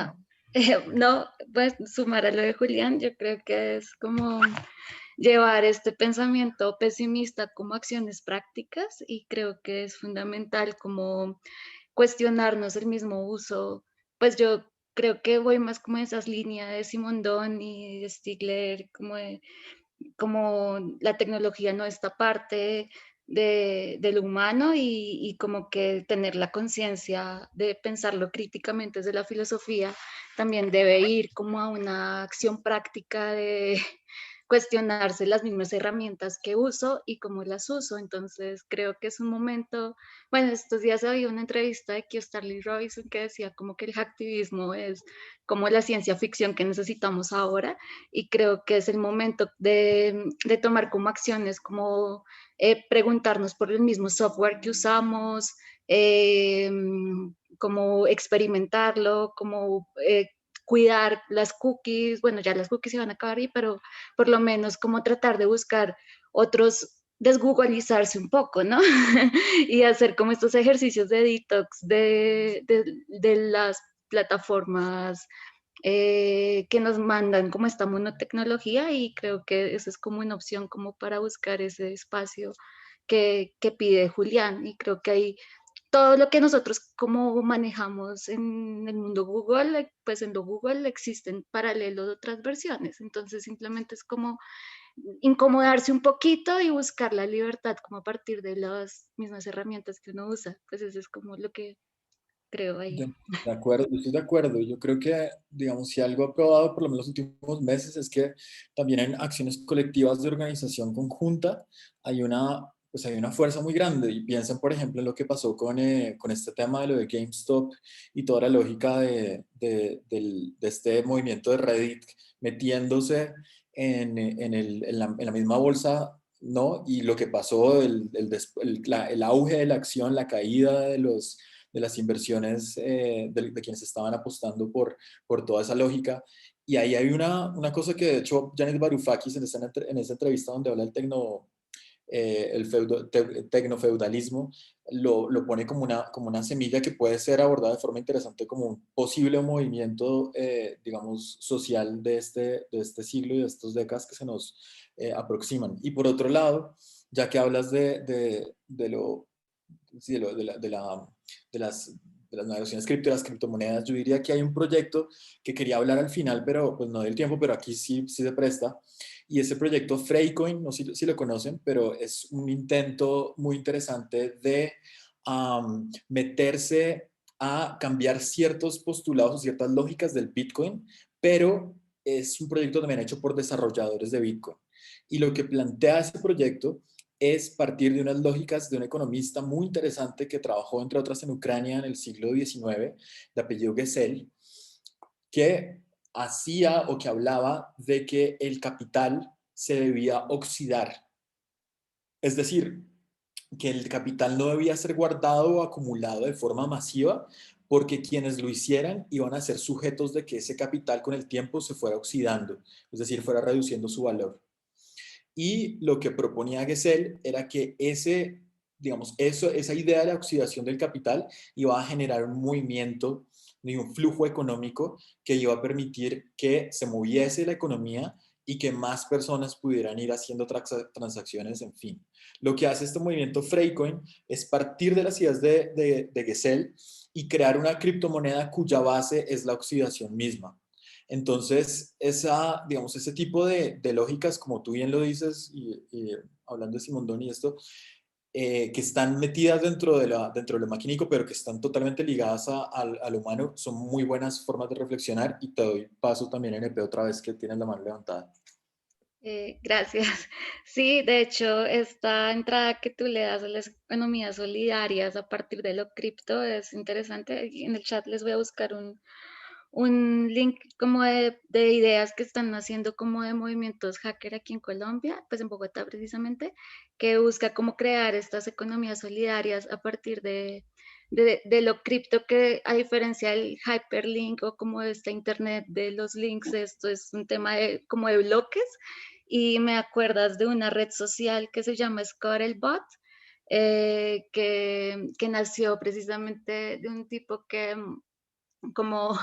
No, pues sumar a lo de Julián, yo creo que es como llevar este pensamiento pesimista como acciones prácticas y creo que es fundamental como cuestionarnos el mismo uso. Pues yo creo que voy más como esas líneas de Simondon y de Stigler, como la tecnología no está parte de lo humano y como que tener la conciencia de pensarlo críticamente desde la filosofía también debe ir como a una acción práctica de cuestionarse las mismas herramientas que uso y cómo las uso. Entonces creo que es un momento, bueno, estos días había una entrevista de Stanley Robinson que decía como que el hacktivismo es como la ciencia ficción que necesitamos ahora y creo que es el momento de tomar como acciones, como preguntarnos por el mismo software que usamos, como experimentarlo, como cuidar las cookies, bueno, ya las cookies se van a acabar ahí, pero por lo menos como tratar de buscar otros, desgoogleizarse un poco, ¿no? Y hacer como estos ejercicios de detox de las plataformas que nos mandan como esta monotecnología y creo que eso es como una opción como para buscar ese espacio que pide Julián y creo que hay todo lo que nosotros como manejamos en el mundo Google, pues en lo Google existen paralelos de otras versiones, entonces simplemente es como incomodarse un poquito y buscar la libertad como a partir de las mismas herramientas que uno usa, pues eso es como lo que creo ahí. De acuerdo, yo estoy de acuerdo. Yo creo que, digamos, si algo ha probado por lo menos los últimos meses es que también en acciones colectivas de organización conjunta hay una pues hay una fuerza muy grande. Y piensen, por ejemplo, en lo que pasó con este tema de lo de GameStop y toda la lógica de este movimiento de Reddit metiéndose en la misma bolsa, ¿no? Y lo que pasó, el auge de la acción, la caída de las inversiones de quienes estaban apostando por toda esa lógica. Y ahí hay una cosa que de hecho Yanis Varoufakis en esa entrevista donde habla tecnofeudalismo, lo pone como una semilla que puede ser abordada de forma interesante como un posible movimiento, digamos, social de este siglo y de estas décadas que se nos aproximan. Y por otro lado, ya que hablas sí, de las navegaciones cripto y las criptomonedas, yo diría que hay un proyecto que quería hablar al final, pero pues no del tiempo, pero aquí sí se presta. Y ese proyecto Freecoin, no sé si lo conocen, pero es un intento muy interesante de meterse a cambiar ciertos postulados o ciertas lógicas del Bitcoin, pero es un proyecto también hecho por desarrolladores de Bitcoin. Y lo que plantea ese proyecto es partir de unas lógicas de un economista muy interesante que trabajó, entre otras, en Ucrania en el siglo XIX, de apellido Gesell, que hacía o que hablaba de que el capital se debía oxidar. Es decir, que el capital no debía ser guardado o acumulado de forma masiva, porque quienes lo hicieran iban a ser sujetos de que ese capital con el tiempo se fuera oxidando, es decir, fuera reduciendo su valor. Y lo que proponía Gesell era que esa idea de la oxidación del capital iba a generar un movimiento y un flujo económico que iba a permitir que se moviese la economía y que más personas pudieran ir haciendo transacciones, en fin. Lo que hace este movimiento Freecoin es partir de las ideas de Gesell y crear una criptomoneda cuya base es la oxidación misma. Entonces, digamos, ese tipo de lógicas, como tú bien lo dices, y hablando de Simondon y esto, que están metidas dentro de lo maquínico, pero que están totalmente ligadas al humano, son muy buenas formas de reflexionar. Y te doy paso también, NP, otra vez que tienes la mano levantada. Gracias. Sí, de hecho, esta entrada que tú le das a las economías solidarias a partir de lo cripto es interesante. Y en el chat les voy a buscar un link como de ideas que están haciendo como de movimientos hacker aquí en Colombia, pues en Bogotá precisamente, que busca como crear estas economías solidarias a partir de lo cripto, que a diferencia del hyperlink o como de esta internet de los links, esto es un tema como de bloques. Y me acuerdas de una red social que se llama Scuttlebot, que nació precisamente de un tipo que como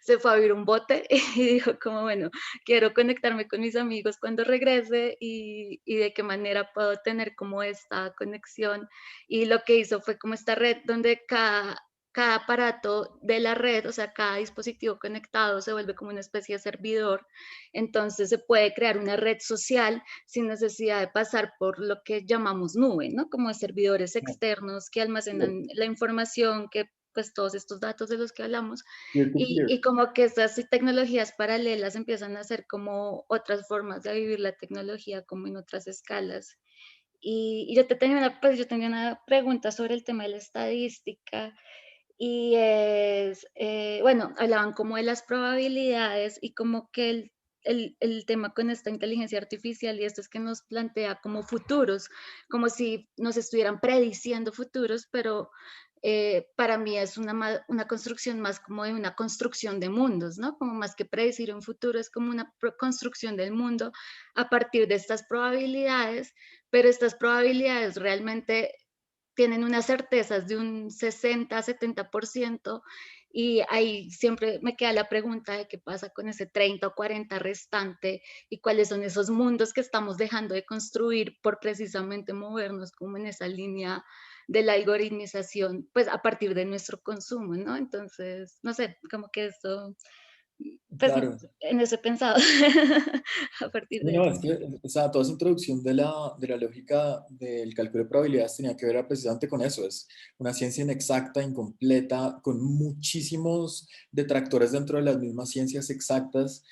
se fue a abrir un bote y dijo como, bueno, quiero conectarme con mis amigos cuando regrese y de qué manera puedo tener como esta conexión. Y lo que hizo fue como esta red donde cada aparato de la red, o sea, cada dispositivo conectado se vuelve como una especie de servidor. Entonces se puede crear una red social sin necesidad de pasar por lo que llamamos nube, ¿no? Como servidores externos que almacenan la información, que pues todos estos datos de los que hablamos, y como que estas tecnologías paralelas empiezan a ser como otras formas de vivir la tecnología, como en otras escalas. Y yo yo tenía una pregunta sobre el tema de la estadística, y es, bueno, hablaban como de las probabilidades y como que el tema con esta inteligencia artificial y esto es que nos plantea como futuros, como si nos estuvieran prediciendo futuros, pero para mí es una construcción más como de una construcción de mundos, ¿no? Como más que predecir un futuro, es como una construcción del mundo a partir de estas probabilidades, pero estas probabilidades realmente tienen unas certezas de un 60-70%, y ahí siempre me queda la pregunta de qué pasa con ese 30 o 40 restante y cuáles son esos mundos que estamos dejando de construir por precisamente movernos como en esa línea de la algoritmización, pues a partir de nuestro consumo, ¿no? Entonces, no sé, como que esto, pues Claro. en eso he pensado a partir de No, eso. es que, o sea, toda esa introducción de la lógica del cálculo de probabilidades tenía que ver precisamente con eso. Es una ciencia inexacta, incompleta, con muchísimos detractores dentro de las mismas ciencias exactas.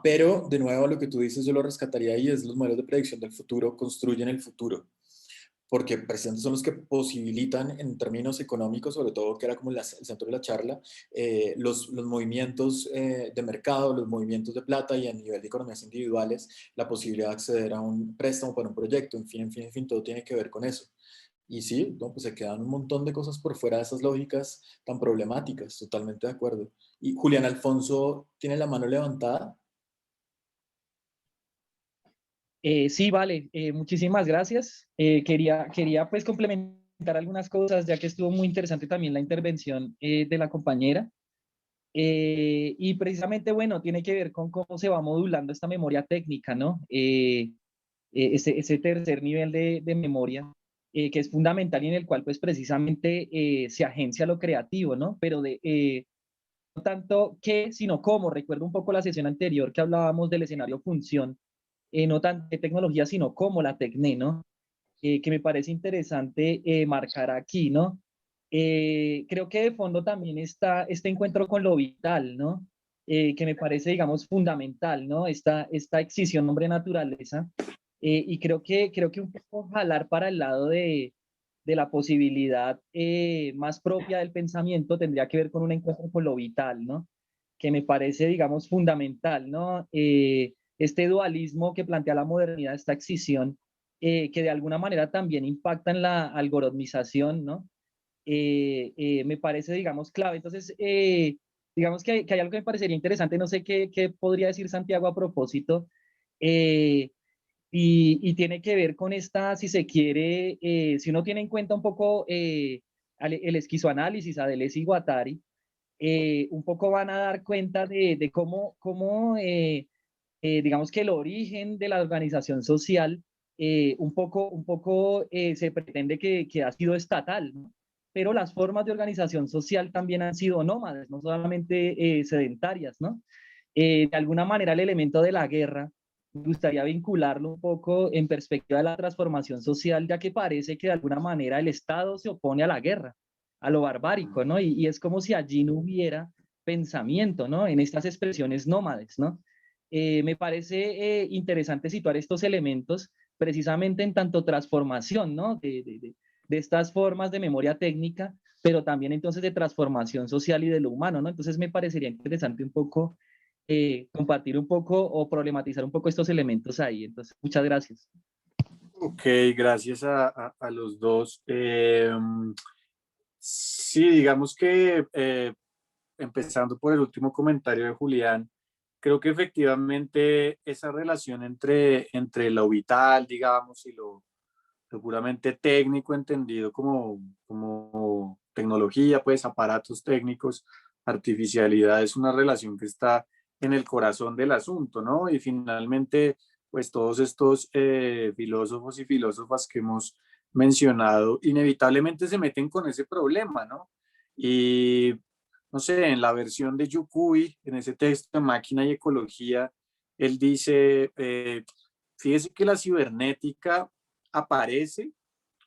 Pero, de nuevo, lo que tú dices, yo lo rescataría ahí, es los modelos de predicción del futuro construyen el futuro. porque precisamente son los que posibilitan en términos económicos, sobre todo que era como el centro de la charla, los movimientos de mercado, los movimientos de plata y a nivel de economías individuales, la posibilidad de acceder a un préstamo para un proyecto, en fin, todo tiene que ver con eso. Y sí, no, pues se quedan un montón de cosas por fuera de esas lógicas tan problemáticas, totalmente de acuerdo. Y Julián Alfonso tiene la mano levantada. Sí, vale, muchísimas gracias. Quería pues complementar algunas cosas, ya que estuvo muy interesante también la intervención de la compañera. Y precisamente, bueno, tiene que ver con cómo se va modulando esta memoria técnica, ¿no? Ese tercer nivel de memoria, que es fundamental y en el cual pues precisamente se agencia lo creativo, ¿no? Pero no tanto qué, sino cómo. Recuerdo un poco la sesión anterior que hablábamos del escenario función, no tanto de tecnología, sino cómo la tecné, ¿no? Que me parece interesante marcar aquí, ¿no? Creo que de fondo también está este encuentro con lo vital, ¿no? Que me parece, digamos, fundamental, ¿no? Esta excisión hombre-naturaleza. Y creo que un poco jalar para el lado de la posibilidad más propia del pensamiento tendría que ver con un encuentro con lo vital, ¿no? Que me parece, digamos, fundamental, ¿no? Este dualismo que plantea la modernidad, esta excisión, que de alguna manera también impacta en la algoritmización, ¿no? Me parece, digamos, clave. Entonces, digamos que hay algo que me parecería interesante, no sé qué podría decir Santiago a propósito, eh, y tiene que ver con esta, si se quiere, si uno tiene en cuenta un poco el esquizoanálisis a Deleuze y Guattari, un poco van a dar cuenta de cómo digamos que el origen de la organización social un poco se pretende que ha sido estatal, ¿no? Pero las formas de organización social también han sido nómadas, no solamente sedentarias, ¿no? De alguna manera el elemento de la guerra, me gustaría vincularlo un poco en perspectiva de la transformación social, ya que parece que de alguna manera el Estado se opone a la guerra, a lo barbárico, ¿no? Y es como si allí no hubiera pensamiento, ¿no? En estas expresiones nómades, ¿no? Me parece interesante situar estos elementos precisamente en tanto transformación, ¿no? De estas formas de memoria técnica, pero también entonces de transformación social y de lo humano, ¿no? Entonces me parecería interesante un poco compartir un poco o problematizar un poco estos elementos ahí. Entonces, muchas gracias. Ok, gracias a los dos. Sí, digamos que empezando por el último comentario de Julián, creo que efectivamente esa relación entre lo vital, digamos, y lo puramente técnico, entendido como tecnología, pues aparatos técnicos, artificialidad, es una relación que está en el corazón del asunto, ¿no? Y finalmente, pues todos estos filósofos y filósofas que hemos mencionado, inevitablemente se meten con ese problema, ¿no? Y no sé, en la versión de Yukui, en ese texto de Máquina y Ecología, él dice, fíjese que la cibernética aparece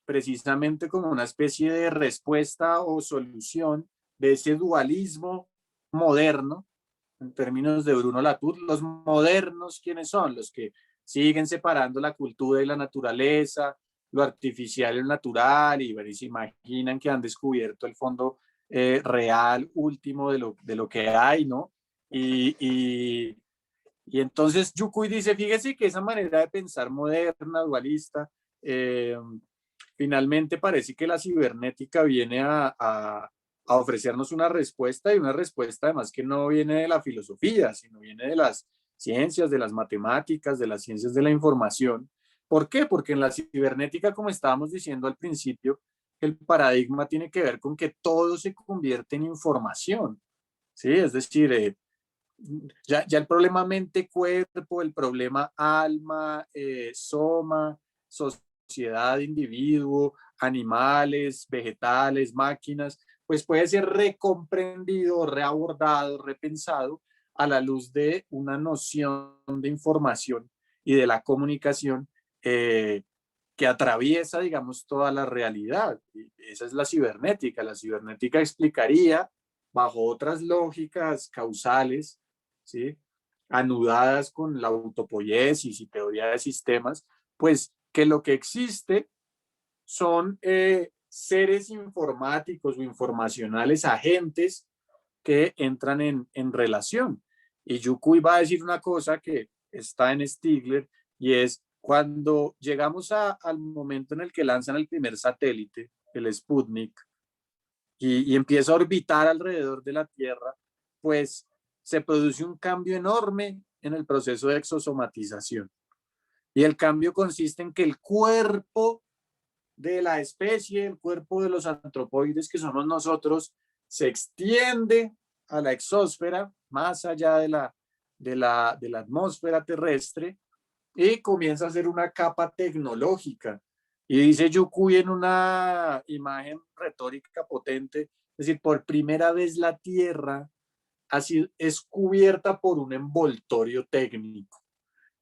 precisamente como una especie de respuesta o solución de ese dualismo moderno, en términos de Bruno Latour. Los modernos, ¿quiénes son? Los que siguen separando la cultura y la naturaleza, lo artificial y lo natural, y, bueno, y se imaginan que han descubierto el fondo real último de lo que hay, ¿no? Y entonces Yukui dice, fíjese que esa manera de pensar moderna, dualista, eh, finalmente parece que la cibernética viene a ofrecernos una respuesta, y una respuesta además que no viene de la filosofía, sino viene de las ciencias, de las matemáticas, de las ciencias de la información. ¿Por qué? Porque en la cibernética, como estábamos diciendo al principio, el paradigma tiene que ver con que todo se convierte en información, ¿sí? Es decir, ya el problema mente-cuerpo, el problema alma, soma, sociedad, individuo, animales, vegetales, máquinas, pues puede ser recomprendido, reabordado, repensado a la luz de una noción de información y de la comunicación que atraviesa, digamos, toda la realidad. Y esa es la cibernética. La cibernética explicaría, bajo otras lógicas causales, ¿sí?, anudadas con la autopoiesis y teoría de sistemas, pues que lo que existe son seres informáticos o informacionales, agentes que entran en relación. Y Yukui va a decir una cosa que está en Stigler, y es cuando llegamos al momento en el que lanzan el primer satélite, el Sputnik, y empieza a orbitar alrededor de la Tierra, pues se produce un cambio enorme en el proceso de exosomatización. Y el cambio consiste en que el cuerpo de la especie, el cuerpo de los antropoides que somos nosotros, se extiende a la exósfera, más allá de la atmósfera terrestre, y comienza a ser una capa tecnológica. Y dice Yukui en una imagen retórica potente, es decir, por primera vez la Tierra es cubierta por un envoltorio técnico.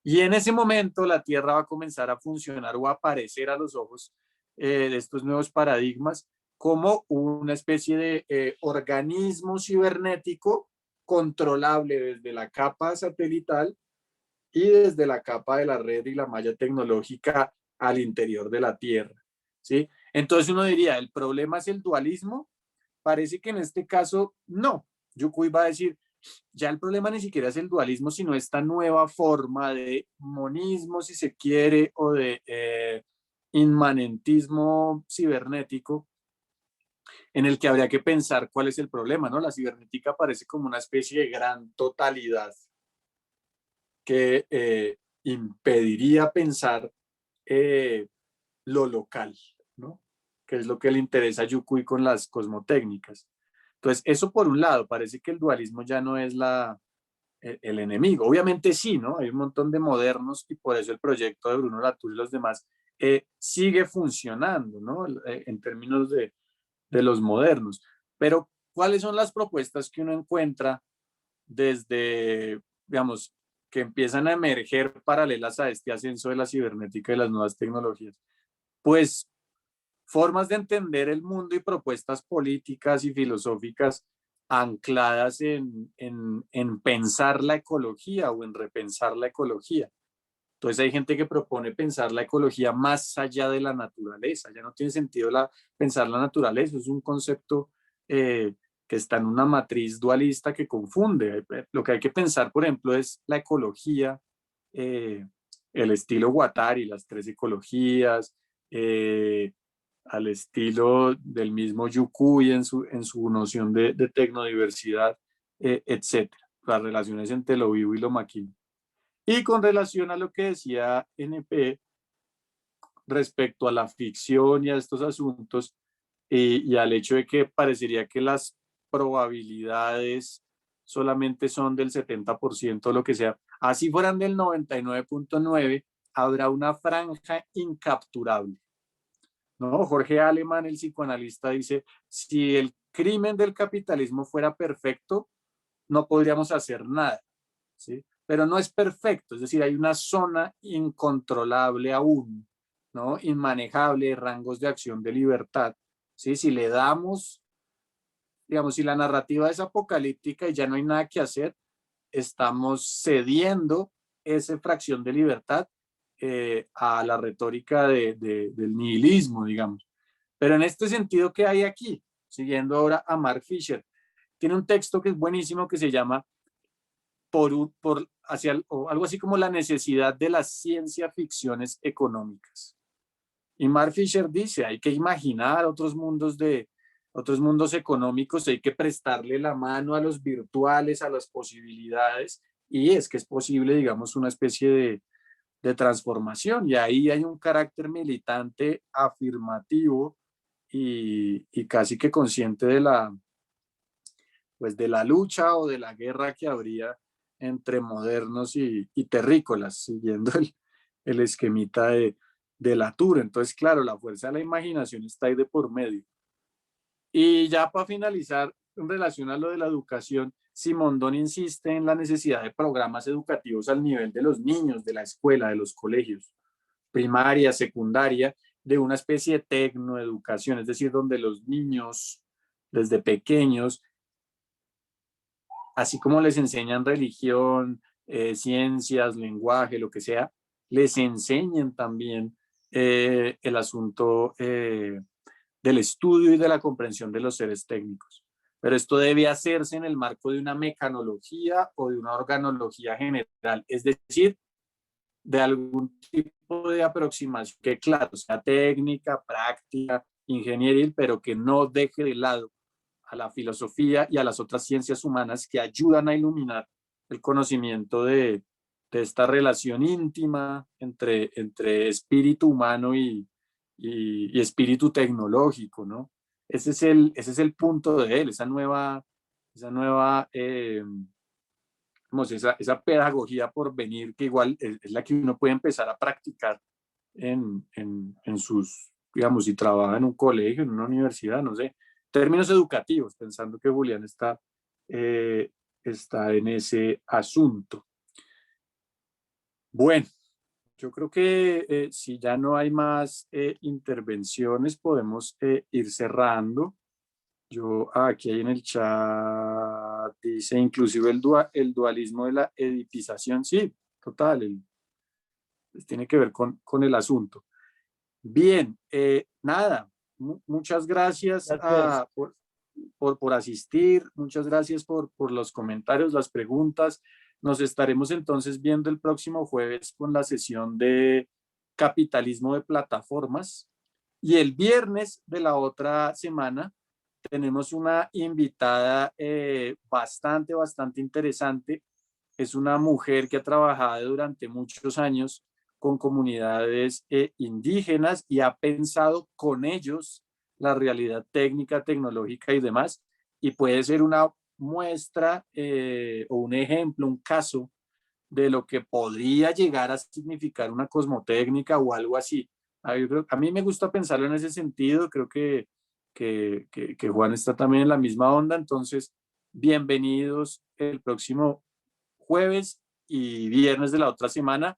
Y en ese momento la Tierra va a comenzar a funcionar o a aparecer a los ojos de estos nuevos paradigmas como una especie de organismo cibernético controlable desde la capa satelital y desde la capa de la red y la malla tecnológica al interior de la Tierra, ¿sí? Entonces uno diría, ¿el problema es el dualismo? Parece que en este caso no. Yukui va a decir, ya el problema ni siquiera es el dualismo, sino esta nueva forma de monismo, si se quiere, o de inmanentismo cibernético, en el que habría que pensar cuál es el problema, ¿no? La cibernética parece como una especie de gran totalidad que impediría pensar lo local, ¿no? Que es lo que le interesa a Yukui con las cosmotécnicas. Entonces, eso por un lado, parece que el dualismo ya no es el enemigo. Obviamente sí, ¿no? Hay un montón de modernos y por eso el proyecto de Bruno Latour y los demás sigue funcionando, ¿no? En términos de los modernos. Pero, ¿cuáles son las propuestas que uno encuentra desde, digamos, que empiezan a emerger paralelas a este ascenso de la cibernética y las nuevas tecnologías? Pues formas de entender el mundo y propuestas políticas y filosóficas ancladas en pensar la ecología o en repensar la ecología. Entonces hay gente que propone pensar la ecología más allá de la naturaleza. Ya no tiene sentido pensar la naturaleza, es un concepto que está en una matriz dualista que confunde. Lo que hay que pensar, por ejemplo, es la ecología, el estilo Guattari, las 3 ecologías, al estilo del mismo Yukui en su noción de tecnodiversidad, etc. Las relaciones entre lo vivo y lo maquino. Y con relación a lo que decía NP respecto a la ficción y a estos asuntos, y al hecho de que parecería que las probabilidades solamente son del 70% o lo que sea, así fueran del 99.9, habrá una franja incapturable, ¿no? Jorge Alemán, el psicoanalista, dice, si el crimen del capitalismo fuera perfecto, no podríamos hacer nada, ¿sí? Pero no es perfecto, es decir, hay una zona incontrolable aún, ¿no? Inmanejable, rangos de acción de libertad, ¿sí? Si le damos, digamos, si la narrativa es apocalíptica y ya no hay nada que hacer, estamos cediendo esa fracción de libertad a la retórica del nihilismo, digamos. Pero en este sentido, ¿qué hay aquí? Siguiendo ahora a Mark Fisher, tiene un texto que es buenísimo que se llama algo así como la necesidad de las ciencia ficciones económicas. Y Mark Fisher dice, hay que imaginar otros mundos económicos, hay que prestarle la mano a los virtuales, a las posibilidades, y es que es posible, digamos, una especie de transformación, y ahí hay un carácter militante afirmativo y casi que consciente pues de la lucha o de la guerra que habría entre modernos y terrícolas, siguiendo el esquemita de Latour. Entonces, claro, la fuerza de la imaginación está ahí de por medio. Y ya para finalizar, en relación a lo de la educación, Simondon insiste en la necesidad de programas educativos al nivel de los niños, de la escuela, de los colegios, primaria, secundaria, de una especie de tecnoeducación, es decir, donde los niños desde pequeños, así como les enseñan religión, ciencias, lenguaje, lo que sea, les enseñen también el asunto del estudio y de la comprensión de los seres técnicos. Pero esto debe hacerse en el marco de una mecanología o de una organología general, es decir, de algún tipo de aproximación que, claro, sea técnica, práctica, ingenieril, pero que no deje de lado a la filosofía y a las otras ciencias humanas que ayudan a iluminar el conocimiento de esta relación íntima entre espíritu humano y espíritu tecnológico, ¿no? Ese es el punto de él, esa nueva esa pedagogía por venir, que igual es la que uno puede empezar a practicar en sus, digamos, si trabaja en un colegio, en una universidad, no sé, términos educativos, pensando que Julián está en ese asunto. Bueno, yo creo que si ya no hay más intervenciones, podemos ir cerrando. Yo aquí hay en el chat, dice inclusive el dualismo de la edificación, sí, total, pues tiene que ver con el asunto. Bien, nada, muchas gracias, por asistir, muchas gracias por los comentarios, las preguntas. Nos estaremos entonces viendo el próximo jueves con la sesión de capitalismo de plataformas, y el viernes de la otra semana tenemos una invitada bastante interesante. Es una mujer que ha trabajado durante muchos años con comunidades indígenas y ha pensado con ellos la realidad técnica, tecnológica y demás, y puede ser una muestra o un ejemplo, un caso de lo que podría llegar a significar una cosmotécnica o algo así. A mí me gusta pensarlo en ese sentido, creo que Juan está también en la misma onda, entonces bienvenidos el próximo jueves y viernes de la otra semana.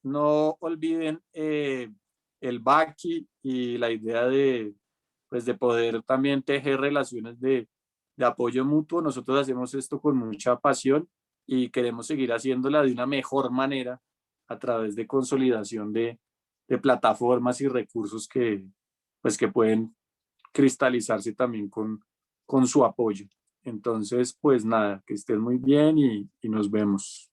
No olviden el Baki y la idea pues de poder también tejer relaciones de apoyo mutuo. Nosotros hacemos esto con mucha pasión y queremos seguir haciéndola de una mejor manera a través de consolidación de plataformas y recursos pues que pueden cristalizarse también con su apoyo. Entonces, pues nada, que estén muy bien y nos vemos.